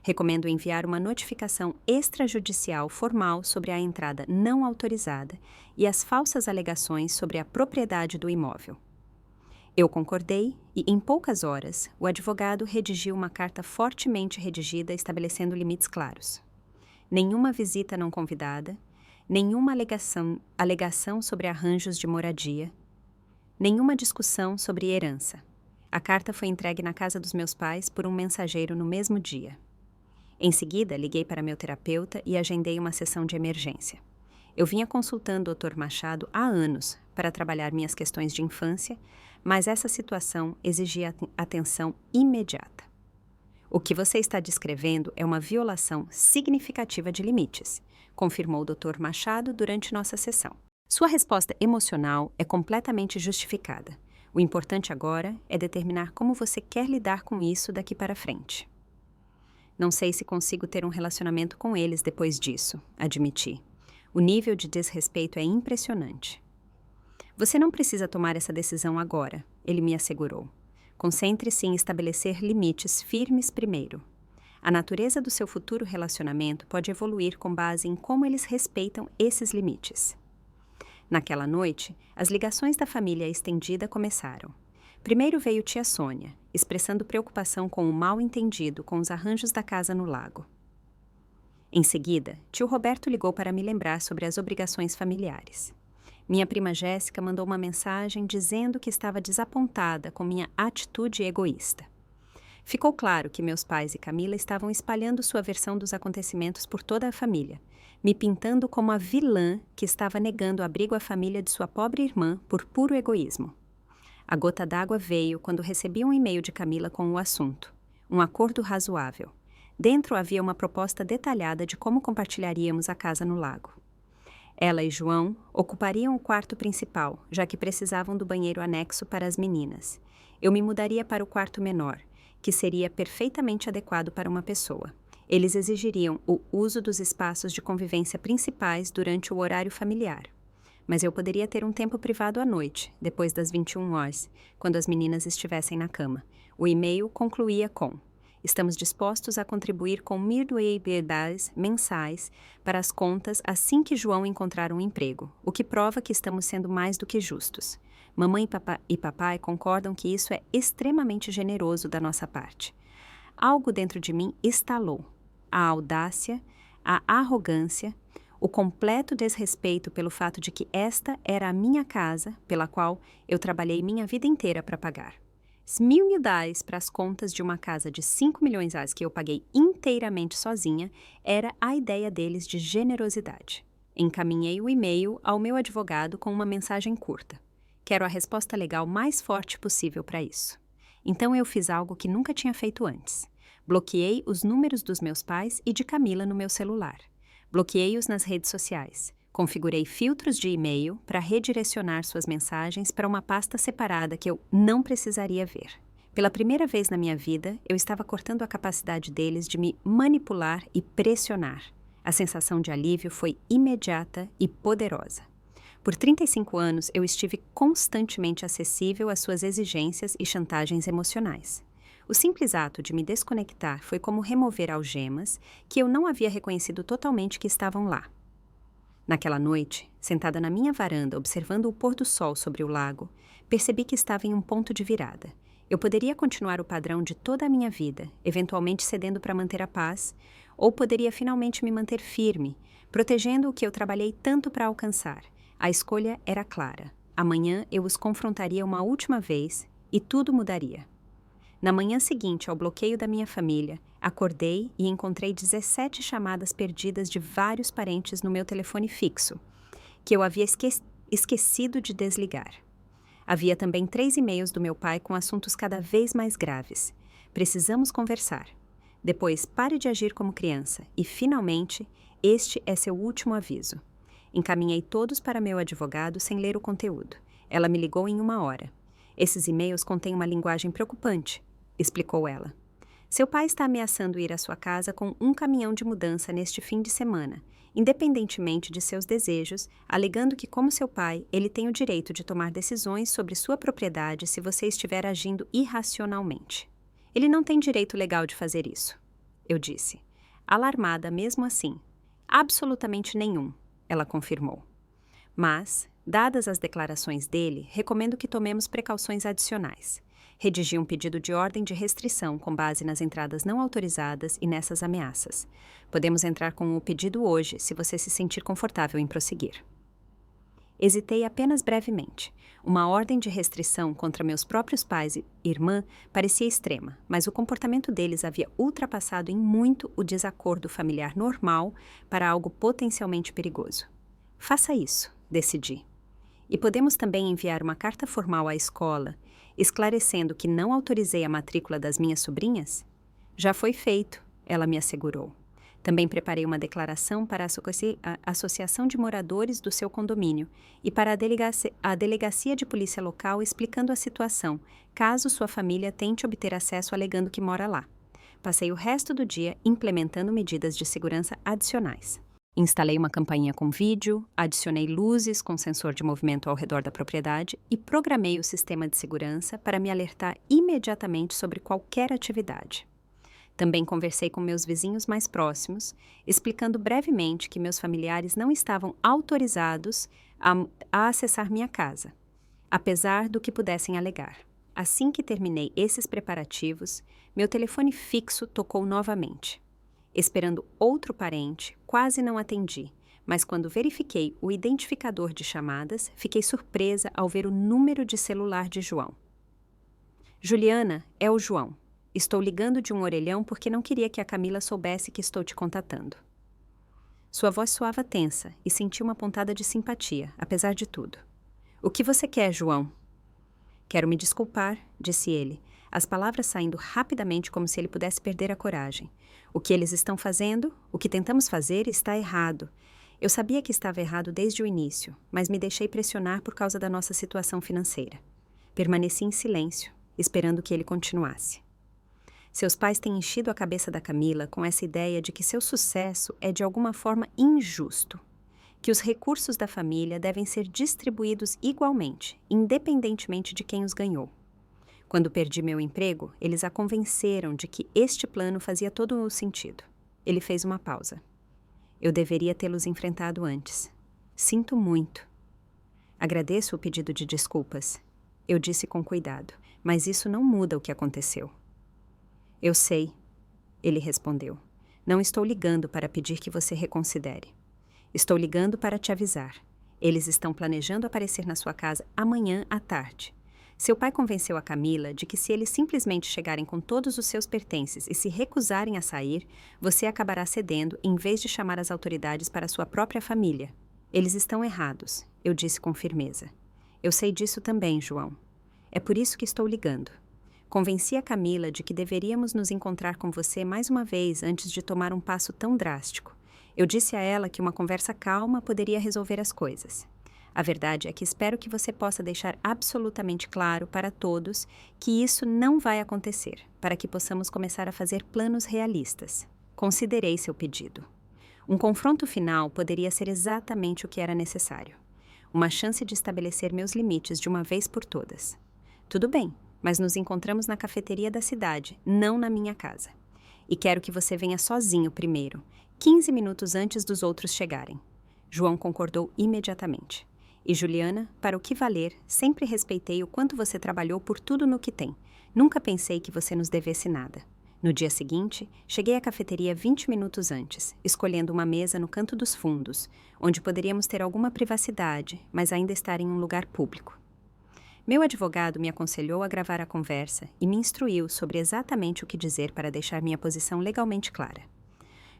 Recomendo enviar uma notificação extrajudicial formal sobre a entrada não autorizada e as falsas alegações sobre a propriedade do imóvel. Eu concordei e, em poucas horas, o advogado redigiu uma carta fortemente redigida estabelecendo limites claros. Nenhuma visita não convidada, nenhuma alegação sobre arranjos de moradia, nenhuma discussão sobre herança. A carta foi entregue na casa dos meus pais por um mensageiro no mesmo dia. Em seguida, liguei para meu terapeuta e agendei uma sessão de emergência. Eu vinha consultando o Dr. Machado há anos para trabalhar minhas questões de infância, mas essa situação exigia atenção imediata. O que você está descrevendo é uma violação significativa de limites, confirmou o Dr. Machado durante nossa sessão. Sua resposta emocional é completamente justificada. O importante agora é determinar como você quer lidar com isso daqui para frente. Não sei se consigo ter um relacionamento com eles depois disso, admiti. O nível de desrespeito é impressionante. Você não precisa tomar essa decisão agora, ele me assegurou. Concentre-se em estabelecer limites firmes primeiro. A natureza do seu futuro relacionamento pode evoluir com base em como eles respeitam esses limites. Naquela noite, as ligações da família estendida começaram. Primeiro veio tia Sônia, expressando preocupação com o mal-entendido com os arranjos da casa no lago. Em seguida, tio Roberto ligou para me lembrar sobre as obrigações familiares. Minha prima Jéssica mandou uma mensagem dizendo que estava desapontada com minha atitude egoísta. Ficou claro que meus pais e Camila estavam espalhando sua versão dos acontecimentos por toda a família, me pintando como a vilã que estava negando abrigo à família de sua pobre irmã por puro egoísmo. A gota d'água veio quando recebi um e-mail de Camila com o assunto. Um acordo razoável. Dentro havia uma proposta detalhada de como compartilharíamos a casa no lago. Ela e João ocupariam o quarto principal, já que precisavam do banheiro anexo para as meninas. Eu me mudaria para o quarto menor, que seria perfeitamente adequado para uma pessoa. Eles exigiriam o uso dos espaços de convivência principais durante o horário familiar. Mas eu poderia ter um tempo privado à noite, depois das 21 horas, quando as meninas estivessem na cama. O e-mail concluía com: estamos dispostos a contribuir com $1.000 mensais para as contas assim que João encontrar um emprego, o que prova que estamos sendo mais do que justos. Mamãe e papai concordam que isso é extremamente generoso da nossa parte. Algo dentro de mim estalou. A audácia, a arrogância, o completo desrespeito pelo fato de que esta era a minha casa, pela qual eu trabalhei minha vida inteira para pagar. $1.000 para as contas de uma casa de R$5 milhões que eu paguei inteiramente sozinha era a ideia deles de generosidade. Encaminhei o e-mail ao meu advogado com uma mensagem curta. Quero a resposta legal mais forte possível para isso. Então eu fiz algo que nunca tinha feito antes. Bloqueei os números dos meus pais e de Camila no meu celular. Bloqueei-os nas redes sociais. Configurei filtros de e-mail para redirecionar suas mensagens para uma pasta separada que eu não precisaria ver. Pela primeira vez na minha vida, eu estava cortando a capacidade deles de me manipular e pressionar. A sensação de alívio foi imediata e poderosa. Por 35 anos, eu estive constantemente acessível às suas exigências e chantagens emocionais. O simples ato de me desconectar foi como remover algemas que eu não havia reconhecido totalmente que estavam lá. Naquela noite, sentada na minha varanda observando o pôr do sol sobre o lago, percebi que estava em um ponto de virada. Eu poderia continuar o padrão de toda a minha vida, eventualmente cedendo para manter a paz, ou poderia finalmente me manter firme, protegendo o que eu trabalhei tanto para alcançar. A escolha era clara. Amanhã eu os confrontaria uma última vez e tudo mudaria. Na manhã seguinte ao bloqueio da minha família, acordei e encontrei 17 chamadas perdidas de vários parentes no meu telefone fixo, que eu havia esquecido de desligar. Havia também 3 e-mails do meu pai com assuntos cada vez mais graves. Precisamos conversar. Depois, pare de agir como criança. E, finalmente, este é seu último aviso. Encaminhei todos para meu advogado sem ler o conteúdo. Ela me ligou em 1 hora. Esses e-mails contêm uma linguagem preocupante, explicou ela. Seu pai está ameaçando ir à sua casa com um caminhão de mudança neste fim de semana, independentemente de seus desejos, alegando que, como seu pai, ele tem o direito de tomar decisões sobre sua propriedade se você estiver agindo irracionalmente. Ele não tem direito legal de fazer isso, eu disse. Alarmada mesmo assim. Absolutamente nenhum, ela confirmou. Mas, dadas as declarações dele, recomendo que tomemos precauções adicionais. Redigi um pedido de ordem de restrição com base nas entradas não autorizadas e nessas ameaças. Podemos entrar com o pedido hoje, se você se sentir confortável em prosseguir. Hesitei apenas brevemente. Uma ordem de restrição contra meus próprios pais e irmã parecia extrema, mas o comportamento deles havia ultrapassado em muito o desacordo familiar normal para algo potencialmente perigoso. Faça isso, decidi. E podemos também enviar uma carta formal à escola, esclarecendo que não autorizei a matrícula das minhas sobrinhas? Já foi feito, ela me assegurou. Também preparei uma declaração para a associação de moradores do seu condomínio e para a delegacia de polícia local explicando a situação, caso sua família tente obter acesso alegando que mora lá. Passei o resto do dia implementando medidas de segurança adicionais. Instalei uma campainha com vídeo, adicionei luzes com sensor de movimento ao redor da propriedade e programei o sistema de segurança para me alertar imediatamente sobre qualquer atividade. Também conversei com meus vizinhos mais próximos, explicando brevemente que meus familiares não estavam autorizados a acessar minha casa, apesar do que pudessem alegar. Assim que terminei esses preparativos, meu telefone fixo tocou novamente. Esperando outro parente, quase não atendi, mas quando verifiquei o identificador de chamadas, fiquei surpresa ao ver o número de celular de João. Juliana, é o João. Estou ligando de um orelhão porque não queria que a Camila soubesse que estou te contatando. Sua voz soava tensa e senti uma pontada de simpatia, apesar de tudo. O que você quer, João? Quero me desculpar, disse ele, as palavras saindo rapidamente como se ele pudesse perder a coragem. O que eles estão fazendo, o que tentamos fazer, está errado. Eu sabia que estava errado desde o início, mas me deixei pressionar por causa da nossa situação financeira. Permaneci em silêncio, esperando que ele continuasse. Seus pais têm enchido a cabeça da Camila com essa ideia de que seu sucesso é de alguma forma injusto, que os recursos da família devem ser distribuídos igualmente, independentemente de quem os ganhou. Quando perdi meu emprego, eles a convenceram de que este plano fazia todo o sentido. Ele fez uma pausa. Eu deveria tê-los enfrentado antes. Sinto muito. Agradeço o pedido de desculpas. Eu disse com cuidado, mas isso não muda o que aconteceu. Eu sei, ele respondeu. Não estou ligando para pedir que você reconsidere. Estou ligando para te avisar. Eles estão planejando aparecer na sua casa amanhã à tarde. Seu pai convenceu a Camila de que se eles simplesmente chegarem com todos os seus pertences e se recusarem a sair, você acabará cedendo em vez de chamar as autoridades para sua própria família. Eles estão errados, eu disse com firmeza. Eu sei disso também, João. É por isso que estou ligando. Convenci a Camila de que deveríamos nos encontrar com você mais uma vez antes de tomar um passo tão drástico. Eu disse a ela que uma conversa calma poderia resolver as coisas. A verdade é que espero que você possa deixar absolutamente claro para todos que isso não vai acontecer, para que possamos começar a fazer planos realistas. Considerei seu pedido. Um confronto final poderia ser exatamente o que era necessário. Uma chance de estabelecer meus limites de uma vez por todas. Tudo bem, mas nos encontramos na cafeteria da cidade, não na minha casa. E quero que você venha sozinho primeiro, 15 minutos antes dos outros chegarem. João concordou imediatamente. E Juliana, para o que valer, sempre respeitei o quanto você trabalhou por tudo no que tem. Nunca pensei que você nos devesse nada. No dia seguinte, cheguei à cafeteria 20 minutos antes, escolhendo uma mesa no canto dos fundos, onde poderíamos ter alguma privacidade, mas ainda estar em um lugar público. Meu advogado me aconselhou a gravar a conversa e me instruiu sobre exatamente o que dizer para deixar minha posição legalmente clara.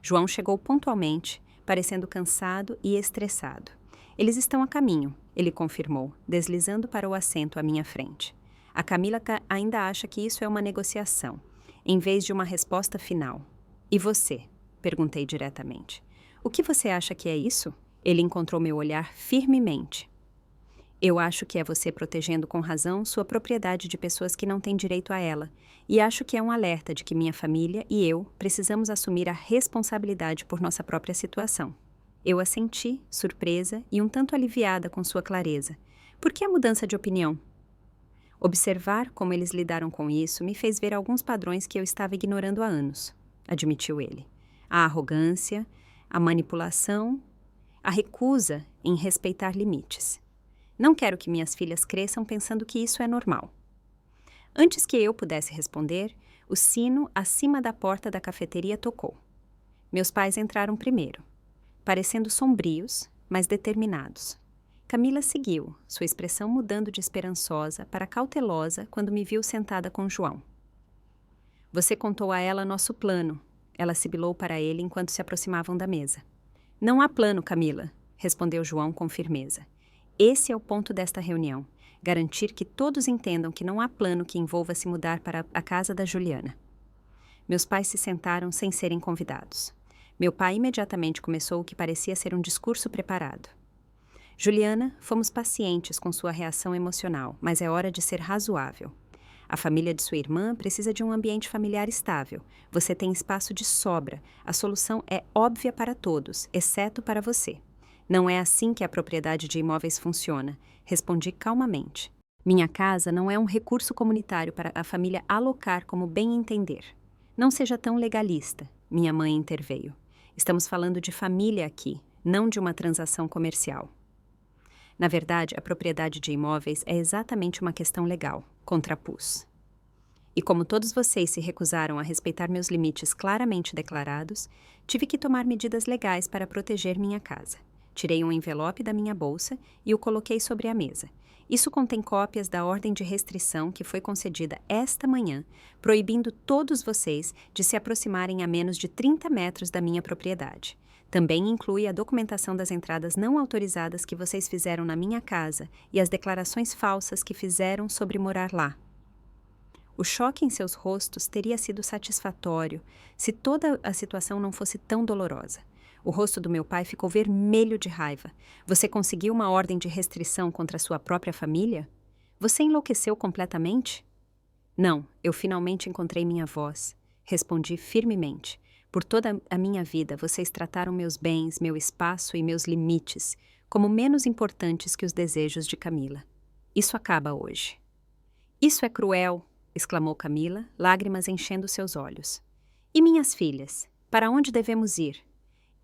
João chegou pontualmente, parecendo cansado e estressado. Eles estão a caminho, ele confirmou, deslizando para o assento à minha frente. A Camila ainda acha que isso é uma negociação, em vez de uma resposta final. E você? Perguntei diretamente. O que você acha que é isso? Ele encontrou meu olhar firmemente. Eu acho que é você protegendo com razão sua propriedade de pessoas que não têm direito a ela, e acho que é um alerta de que minha família e eu precisamos assumir a responsabilidade por nossa própria situação. Eu assenti, surpresa e um tanto aliviada com sua clareza. Por que a mudança de opinião? Observar como eles lidaram com isso me fez ver alguns padrões que eu estava ignorando há anos, admitiu ele. A arrogância, a manipulação, a recusa em respeitar limites. Não quero que minhas filhas cresçam pensando que isso é normal. Antes que eu pudesse responder, o sino acima da porta da cafeteria tocou. Meus pais entraram primeiro, parecendo sombrios, mas determinados. Camila seguiu, sua expressão mudando de esperançosa para cautelosa quando me viu sentada com João. Você contou a ela nosso plano, ela sibilou para ele enquanto se aproximavam da mesa. Não há plano, Camila, respondeu João com firmeza. Esse é o ponto desta reunião, garantir que todos entendam que não há plano que envolva se mudar para a casa da Juliana. Meus pais se sentaram sem serem convidados. Meu pai imediatamente começou o que parecia ser um discurso preparado. Juliana, fomos pacientes com sua reação emocional, mas é hora de ser razoável. A família de sua irmã precisa de um ambiente familiar estável. Você tem espaço de sobra. A solução é óbvia para todos, exceto para você. Não é assim que a propriedade de imóveis funciona, respondi calmamente. Minha casa não é um recurso comunitário para a família alocar como bem entender. Não seja tão legalista, minha mãe interveio. Estamos falando de família aqui, não de uma transação comercial. Na verdade, a propriedade de imóveis é exatamente uma questão legal, contrapus. E como todos vocês se recusaram a respeitar meus limites claramente declarados, tive que tomar medidas legais para proteger minha casa. Tirei um envelope da minha bolsa e o coloquei sobre a mesa. Isso contém cópias da ordem de restrição que foi concedida esta manhã, proibindo todos vocês de se aproximarem a menos de 30 metros da minha propriedade. Também inclui a documentação das entradas não autorizadas que vocês fizeram na minha casa e as declarações falsas que fizeram sobre morar lá. O choque em seus rostos teria sido satisfatório se toda a situação não fosse tão dolorosa. O rosto do meu pai ficou vermelho de raiva. Você conseguiu uma ordem de restrição contra sua própria família? Você enlouqueceu completamente? Não, eu finalmente encontrei minha voz. Respondi firmemente. Por toda a minha vida, vocês trataram meus bens, meu espaço e meus limites como menos importantes que os desejos de Camila. Isso acaba hoje. Isso é cruel, exclamou Camila, lágrimas enchendo seus olhos. E minhas filhas? Para onde devemos ir?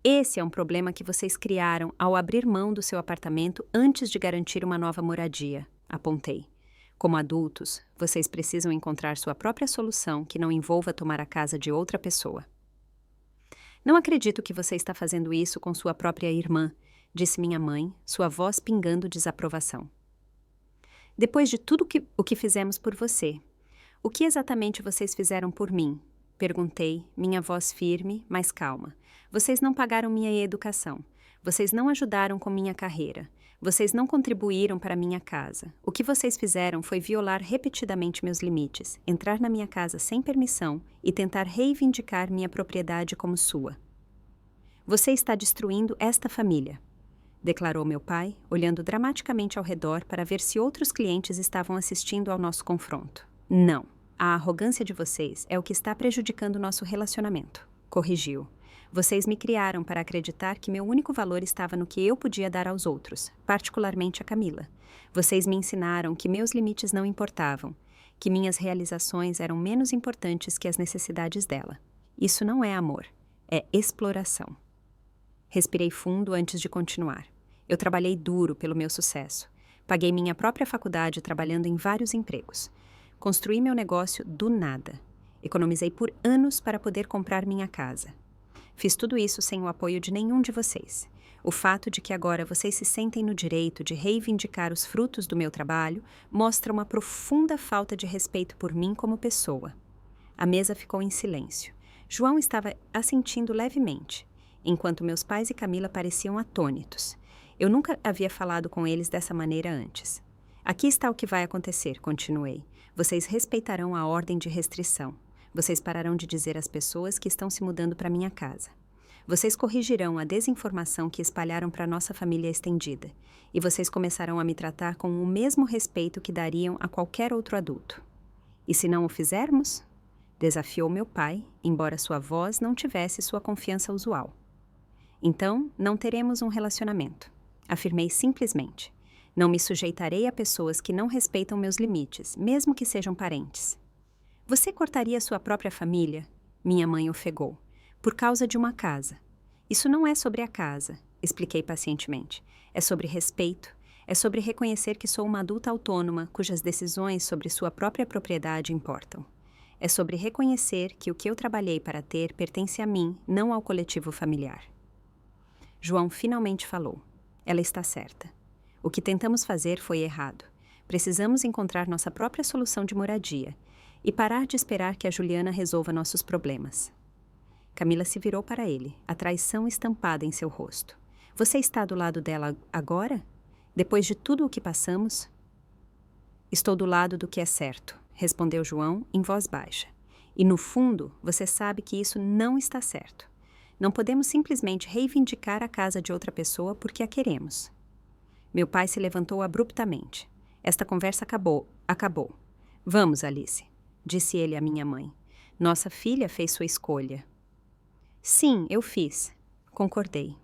Esse é um problema que vocês criaram ao abrir mão do seu apartamento antes de garantir uma nova moradia, apontei. Como adultos, vocês precisam encontrar sua própria solução que não envolva tomar a casa de outra pessoa. Não acredito que você está fazendo isso com sua própria irmã, disse minha mãe, sua voz pingando desaprovação. Depois de tudo o que fizemos por você, o que exatamente vocês fizeram por mim? Perguntei, minha voz firme, mas calma. Vocês não pagaram minha educação. Vocês não ajudaram com minha carreira. Vocês não contribuíram para minha casa. O que vocês fizeram foi violar repetidamente meus limites, entrar na minha casa sem permissão e tentar reivindicar minha propriedade como sua. Você está destruindo esta família, declarou meu pai, olhando dramaticamente ao redor para ver se outros clientes estavam assistindo ao nosso confronto. Não. A arrogância de vocês é o que está prejudicando nosso relacionamento, corrigiu. Vocês me criaram para acreditar que meu único valor estava no que eu podia dar aos outros, particularmente a Camila. Vocês me ensinaram que meus limites não importavam, que minhas realizações eram menos importantes que as necessidades dela. Isso não é amor, é exploração. Respirei fundo antes de continuar. Eu trabalhei duro pelo meu sucesso. Paguei minha própria faculdade trabalhando em vários empregos. Construí meu negócio do nada. Economizei por anos para poder comprar minha casa. Fiz tudo isso sem o apoio de nenhum de vocês. O fato de que agora vocês se sentem no direito de reivindicar os frutos do meu trabalho mostra uma profunda falta de respeito por mim como pessoa. A mesa ficou em silêncio. João estava assentindo levemente, enquanto meus pais e Camila pareciam atônitos. Eu nunca havia falado com eles dessa maneira antes. Aqui está o que vai acontecer, continuei. Vocês respeitarão a ordem de restrição. Vocês pararão de dizer às pessoas que estão se mudando para minha casa. Vocês corrigirão a desinformação que espalharam para nossa família estendida. E vocês começarão a me tratar com o mesmo respeito que dariam a qualquer outro adulto. E se não o fizermos? Desafiou meu pai, embora sua voz não tivesse sua confiança usual. Então, não teremos um relacionamento. Afirmei simplesmente. Não me sujeitarei a pessoas que não respeitam meus limites, mesmo que sejam parentes. Você cortaria sua própria família? Minha mãe ofegou. Por causa de uma casa. Isso não é sobre a casa, expliquei pacientemente. É sobre respeito. É sobre reconhecer que sou uma adulta autônoma cujas decisões sobre sua própria propriedade importam. É sobre reconhecer que o que eu trabalhei para ter pertence a mim, não ao coletivo familiar. João finalmente falou. Ela está certa. O que tentamos fazer foi errado. Precisamos encontrar nossa própria solução de moradia e parar de esperar que a Juliana resolva nossos problemas. Camila se virou para ele, a traição estampada em seu rosto. Você está do lado dela agora? Depois de tudo o que passamos? Estou do lado do que é certo, respondeu João em voz baixa. E no fundo, você sabe que isso não está certo. Não podemos simplesmente reivindicar a casa de outra pessoa porque a queremos. Meu pai se levantou abruptamente. Esta conversa acabou. Vamos, Alice, disse ele à minha mãe. Nossa filha fez sua escolha. Sim, eu fiz. Concordei.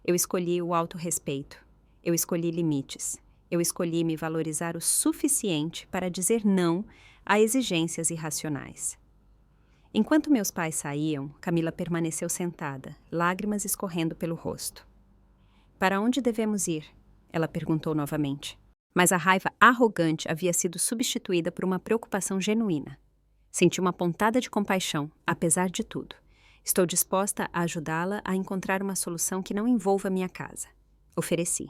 Eu escolhi o autorrespeito. Eu escolhi limites. Eu escolhi me valorizar o suficiente para dizer não a exigências irracionais. Enquanto meus pais saíam, Camila permaneceu sentada, lágrimas escorrendo pelo rosto. Para onde devemos ir? Ela perguntou novamente. Mas a raiva arrogante havia sido substituída por uma preocupação genuína. Senti uma pontada de compaixão, apesar de tudo. Estou disposta a ajudá-la a encontrar uma solução que não envolva minha casa. Ofereci.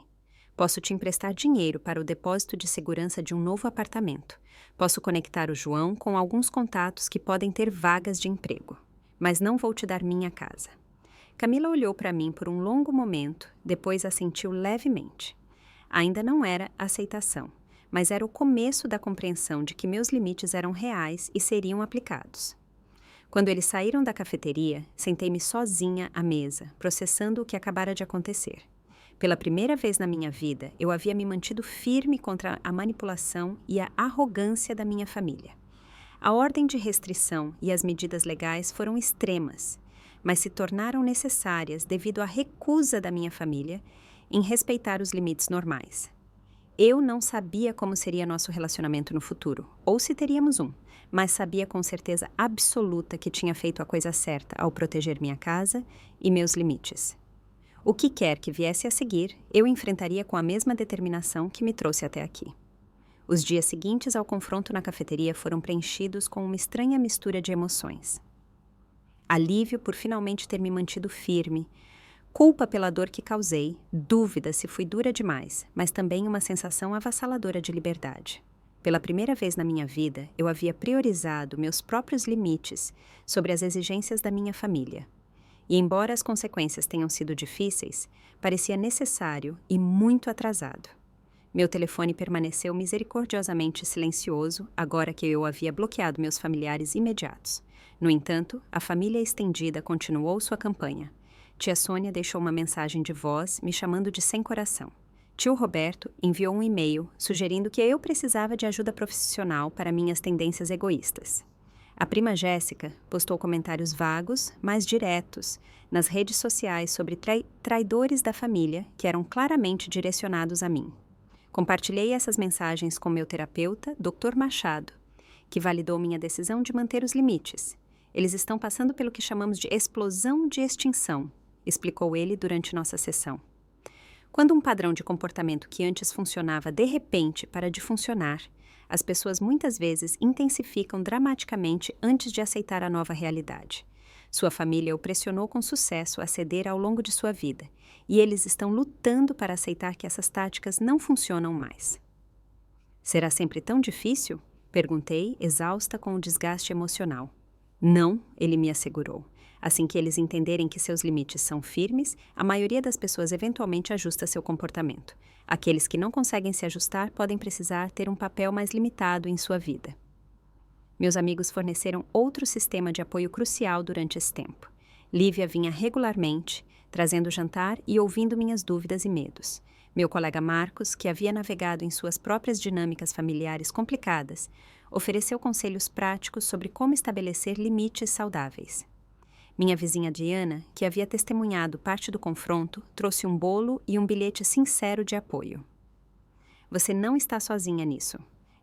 Posso te emprestar dinheiro para o depósito de segurança de um novo apartamento. Posso conectar o João com alguns contatos que podem ter vagas de emprego. Mas não vou te dar minha casa. Camila olhou para mim por um longo momento, depois assentiu levemente. Ainda não era aceitação, mas era o começo da compreensão de que meus limites eram reais e seriam aplicados. Quando eles saíram da cafeteria, sentei-me sozinha à mesa, processando o que acabara de acontecer. Pela primeira vez na minha vida, eu havia me mantido firme contra a manipulação e a arrogância da minha família. A ordem de restrição e as medidas legais foram extremas, mas se tornaram necessárias devido à recusa da minha família em respeitar os limites normais. Eu não sabia como seria nosso relacionamento no futuro, ou se teríamos um, mas sabia com certeza absoluta que tinha feito a coisa certa ao proteger minha casa e meus limites. O que quer que viesse a seguir, eu enfrentaria com a mesma determinação que me trouxe até aqui. Os dias seguintes ao confronto na cafeteria foram preenchidos com uma estranha mistura de emoções. Alívio por finalmente ter me mantido firme, culpa pela dor que causei, dúvida se fui dura demais, mas também uma sensação avassaladora de liberdade. Pela primeira vez na minha vida, eu havia priorizado meus próprios limites sobre as exigências da minha família. E embora as consequências tenham sido difíceis, parecia necessário e muito atrasado. Meu telefone permaneceu misericordiosamente silencioso agora que eu havia bloqueado meus familiares imediatos. No entanto, a família estendida continuou sua campanha. Tia Sônia deixou uma mensagem de voz me chamando de sem coração. Tio Roberto enviou um e-mail sugerindo que eu precisava de ajuda profissional para minhas tendências egoístas. A prima Jéssica postou comentários vagos, mas diretos, nas redes sociais sobre traidores da família que eram claramente direcionados a mim. Compartilhei essas mensagens com meu terapeuta, Dr. Machado, que validou minha decisão de manter os limites. Eles estão passando pelo que chamamos de explosão de extinção, explicou ele durante nossa sessão. Quando um padrão de comportamento que antes funcionava de repente para de funcionar, as pessoas muitas vezes intensificam dramaticamente antes de aceitar a nova realidade. Sua família o pressionou com sucesso a ceder ao longo de sua vida, e eles estão lutando para aceitar que essas táticas não funcionam mais. Será sempre tão difícil? Perguntei, exausta com o desgaste emocional. Não, ele me assegurou. Assim que eles entenderem que seus limites são firmes, a maioria das pessoas eventualmente ajusta seu comportamento. Aqueles que não conseguem se ajustar podem precisar ter um papel mais limitado em sua vida. Meus amigos forneceram outro sistema de apoio crucial durante esse tempo. Lívia vinha regularmente, trazendo jantar e ouvindo minhas dúvidas e medos. Meu colega Marcos, que havia navegado em suas próprias dinâmicas familiares complicadas, ofereceu conselhos práticos sobre como estabelecer limites saudáveis. Minha vizinha Diana, que havia testemunhado parte do confronto, trouxe um bolo e um bilhete sincero de apoio. Você não está sozinha nisso.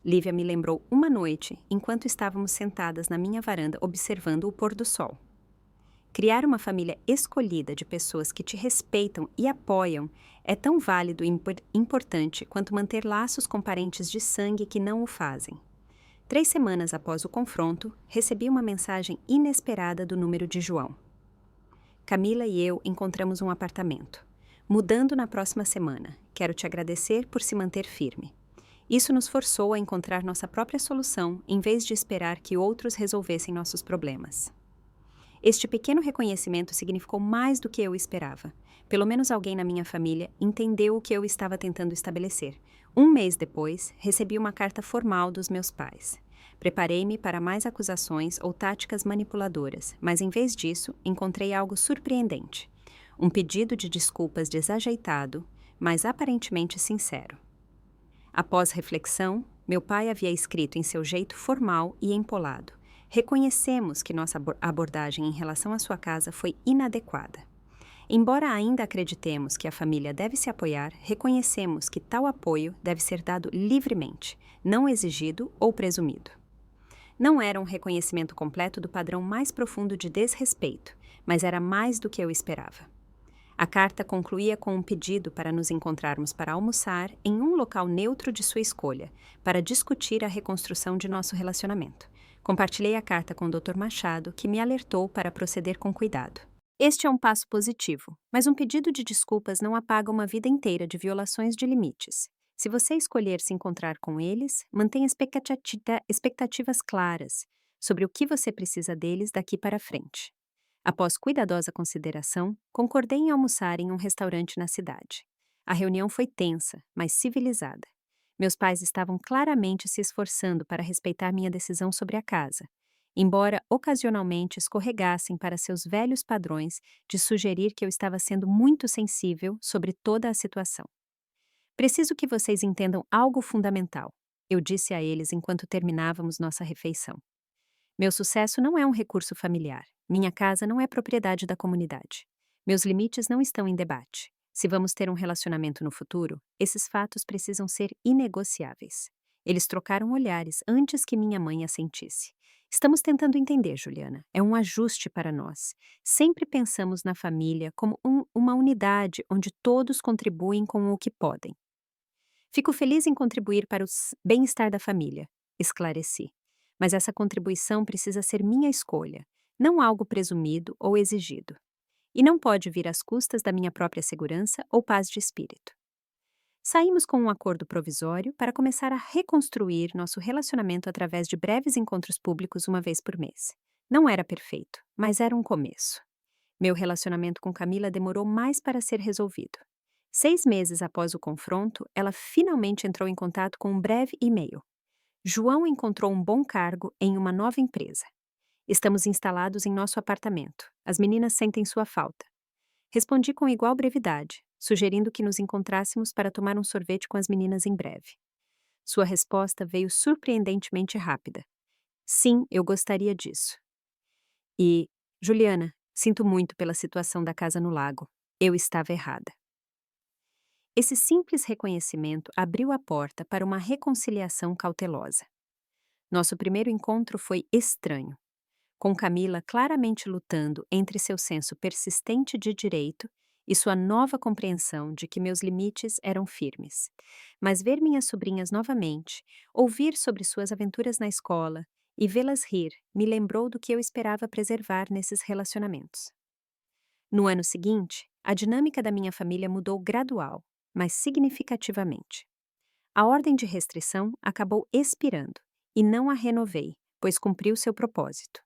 Lívia me lembrou uma noite, enquanto estávamos sentadas na minha varanda observando o pôr do sol. Criar uma família escolhida de pessoas que te respeitam e apoiam é tão válido e importante quanto manter laços com parentes de sangue que não o fazem. 3 semanas após o confronto, recebi uma mensagem inesperada do número de João. Camila e eu encontramos um apartamento. Mudando na próxima semana. Quero te agradecer por se manter firme. Isso nos forçou a encontrar nossa própria solução, em vez de esperar que outros resolvessem nossos problemas. Este pequeno reconhecimento significou mais do que eu esperava. Pelo menos alguém na minha família entendeu o que eu estava tentando estabelecer. 1 mês depois, recebi uma carta formal dos meus pais. Preparei-me para mais acusações ou táticas manipuladoras, mas em vez disso, encontrei algo surpreendente. Um pedido de desculpas desajeitado, mas aparentemente sincero. Após reflexão, meu pai havia escrito em seu jeito formal e empolado: reconhecemos que nossa abordagem em relação à sua casa foi inadequada. Embora ainda acreditemos que a família deve se apoiar, reconhecemos que tal apoio deve ser dado livremente, não exigido ou presumido. Não era um reconhecimento completo do padrão mais profundo de desrespeito, mas era mais do que eu esperava. A carta concluía com um pedido para nos encontrarmos para almoçar em um local neutro de sua escolha, para discutir a reconstrução de nosso relacionamento. Compartilhei a carta com o Dr. Machado, que me alertou para proceder com cuidado. Este é um passo positivo, mas um pedido de desculpas não apaga uma vida inteira de violações de limites. Se você escolher se encontrar com eles, mantenha expectativas claras sobre o que você precisa deles daqui para frente. Após cuidadosa consideração, concordei em almoçar em um restaurante na cidade. A reunião foi tensa, mas civilizada. Meus pais estavam claramente se esforçando para respeitar minha decisão sobre a casa, embora ocasionalmente escorregassem para seus velhos padrões de sugerir que eu estava sendo muito sensível sobre toda a situação. Preciso que vocês entendam algo fundamental, eu disse a eles enquanto terminávamos nossa refeição. Meu sucesso não é um recurso familiar. Minha casa não é propriedade da comunidade. Meus limites não estão em debate. Se vamos ter um relacionamento no futuro, esses fatos precisam ser inegociáveis. Eles trocaram olhares antes que minha mãe assentisse. Estamos tentando entender, Juliana. É um ajuste para nós. Sempre pensamos na família como uma unidade onde todos contribuem com o que podem. Fico feliz em contribuir para o bem-estar da família, esclareci. Mas essa contribuição precisa ser minha escolha, não algo presumido ou exigido. E não pode vir às custas da minha própria segurança ou paz de espírito. Saímos com um acordo provisório para começar a reconstruir nosso relacionamento através de breves encontros públicos uma vez por mês. Não era perfeito, mas era um começo. Meu relacionamento com Camila demorou mais para ser resolvido. 6 meses após o confronto, ela finalmente entrou em contato com um breve e-mail. João encontrou um bom cargo em uma nova empresa. Estamos instalados em nosso apartamento. As meninas sentem sua falta. Respondi com igual brevidade, sugerindo que nos encontrássemos para tomar um sorvete com as meninas em breve. Sua resposta veio surpreendentemente rápida. Sim, eu gostaria disso. E, Juliana, sinto muito pela situação da casa no lago. Eu estava errada. Esse simples reconhecimento abriu a porta para uma reconciliação cautelosa. Nosso primeiro encontro foi estranho, com Camila claramente lutando entre seu senso persistente de direito e sua nova compreensão de que meus limites eram firmes. Mas ver minhas sobrinhas novamente, ouvir sobre suas aventuras na escola e vê-las rir me lembrou do que eu esperava preservar nesses relacionamentos. No ano seguinte, a dinâmica da minha família mudou gradual, mas significativamente. A ordem de restrição acabou expirando e não a renovei, pois cumpriu seu propósito.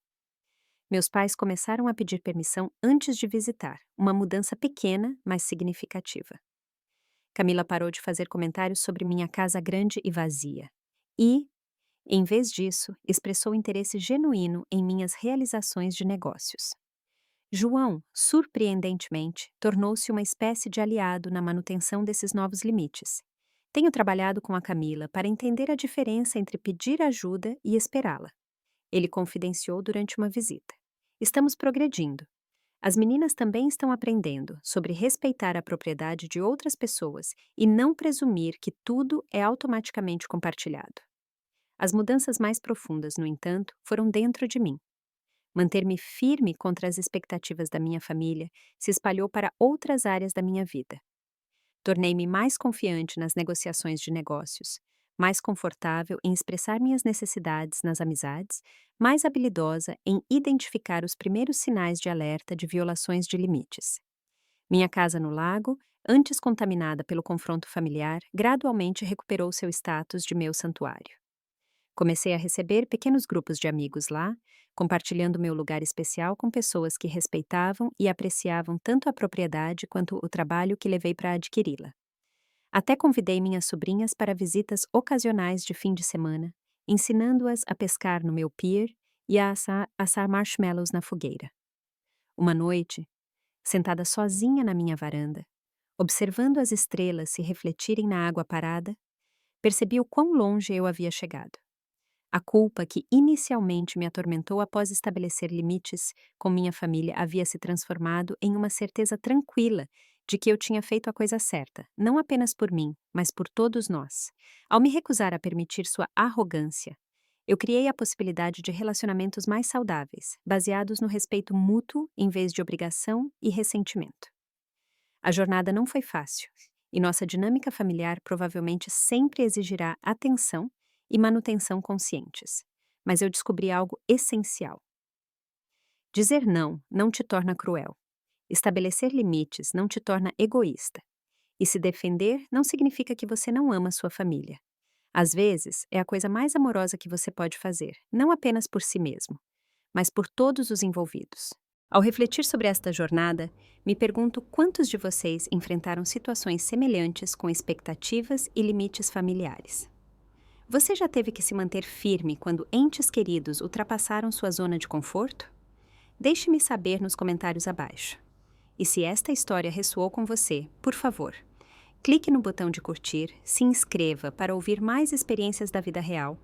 Meus pais começaram a pedir permissão antes de visitar, uma mudança pequena, mas significativa. Camila parou de fazer comentários sobre minha casa grande e vazia. E, em vez disso, expressou interesse genuíno em minhas realizações de negócios. João, surpreendentemente, tornou-se uma espécie de aliado na manutenção desses novos limites. Tenho trabalhado com a Camila para entender a diferença entre pedir ajuda e esperá-la. Ele confidenciou durante uma visita. Estamos progredindo. As meninas também estão aprendendo sobre respeitar a propriedade de outras pessoas e não presumir que tudo é automaticamente compartilhado. As mudanças mais profundas, no entanto, foram dentro de mim. Manter-me firme contra as expectativas da minha família se espalhou para outras áreas da minha vida. Tornei-me mais confiante nas negociações de negócios, mais confortável em expressar minhas necessidades nas amizades, mais habilidosa em identificar os primeiros sinais de alerta de violações de limites. Minha casa no lago, antes contaminada pelo confronto familiar, gradualmente recuperou seu status de meu santuário. Comecei a receber pequenos grupos de amigos lá, compartilhando meu lugar especial com pessoas que respeitavam e apreciavam tanto a propriedade quanto o trabalho que levei para adquiri-la. Até convidei minhas sobrinhas para visitas ocasionais de fim de semana, ensinando-as a pescar no meu pier e a assar marshmallows na fogueira. Uma noite, sentada sozinha na minha varanda, observando as estrelas se refletirem na água parada, percebi o quão longe eu havia chegado. A culpa que inicialmente me atormentou após estabelecer limites com minha família havia se transformado em uma certeza tranquila de que eu tinha feito a coisa certa, não apenas por mim, mas por todos nós. Ao me recusar a permitir sua arrogância, eu criei a possibilidade de relacionamentos mais saudáveis, baseados no respeito mútuo em vez de obrigação e ressentimento. A jornada não foi fácil, e nossa dinâmica familiar provavelmente sempre exigirá atenção e manutenção conscientes. Mas eu descobri algo essencial. Dizer não te torna cruel. Estabelecer limites não te torna egoísta. E se defender não significa que você não ama sua família. Às vezes, é a coisa mais amorosa que você pode fazer, não apenas por si mesmo, mas por todos os envolvidos. Ao refletir sobre esta jornada, me pergunto quantos de vocês enfrentaram situações semelhantes com expectativas e limites familiares. Você já teve que se manter firme quando entes queridos ultrapassaram sua zona de conforto? Deixe-me saber nos comentários abaixo. E se esta história ressoou com você, por favor, clique no botão de curtir, se inscreva para ouvir mais experiências da vida real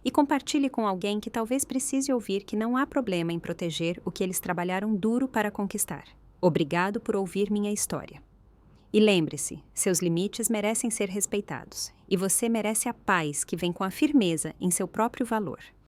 e compartilhe com alguém que talvez precise ouvir que não há problema em proteger o que eles trabalharam duro para conquistar. Obrigado por ouvir minha história. E lembre-se, seus limites merecem ser respeitados, e você merece a paz que vem com a firmeza em seu próprio valor.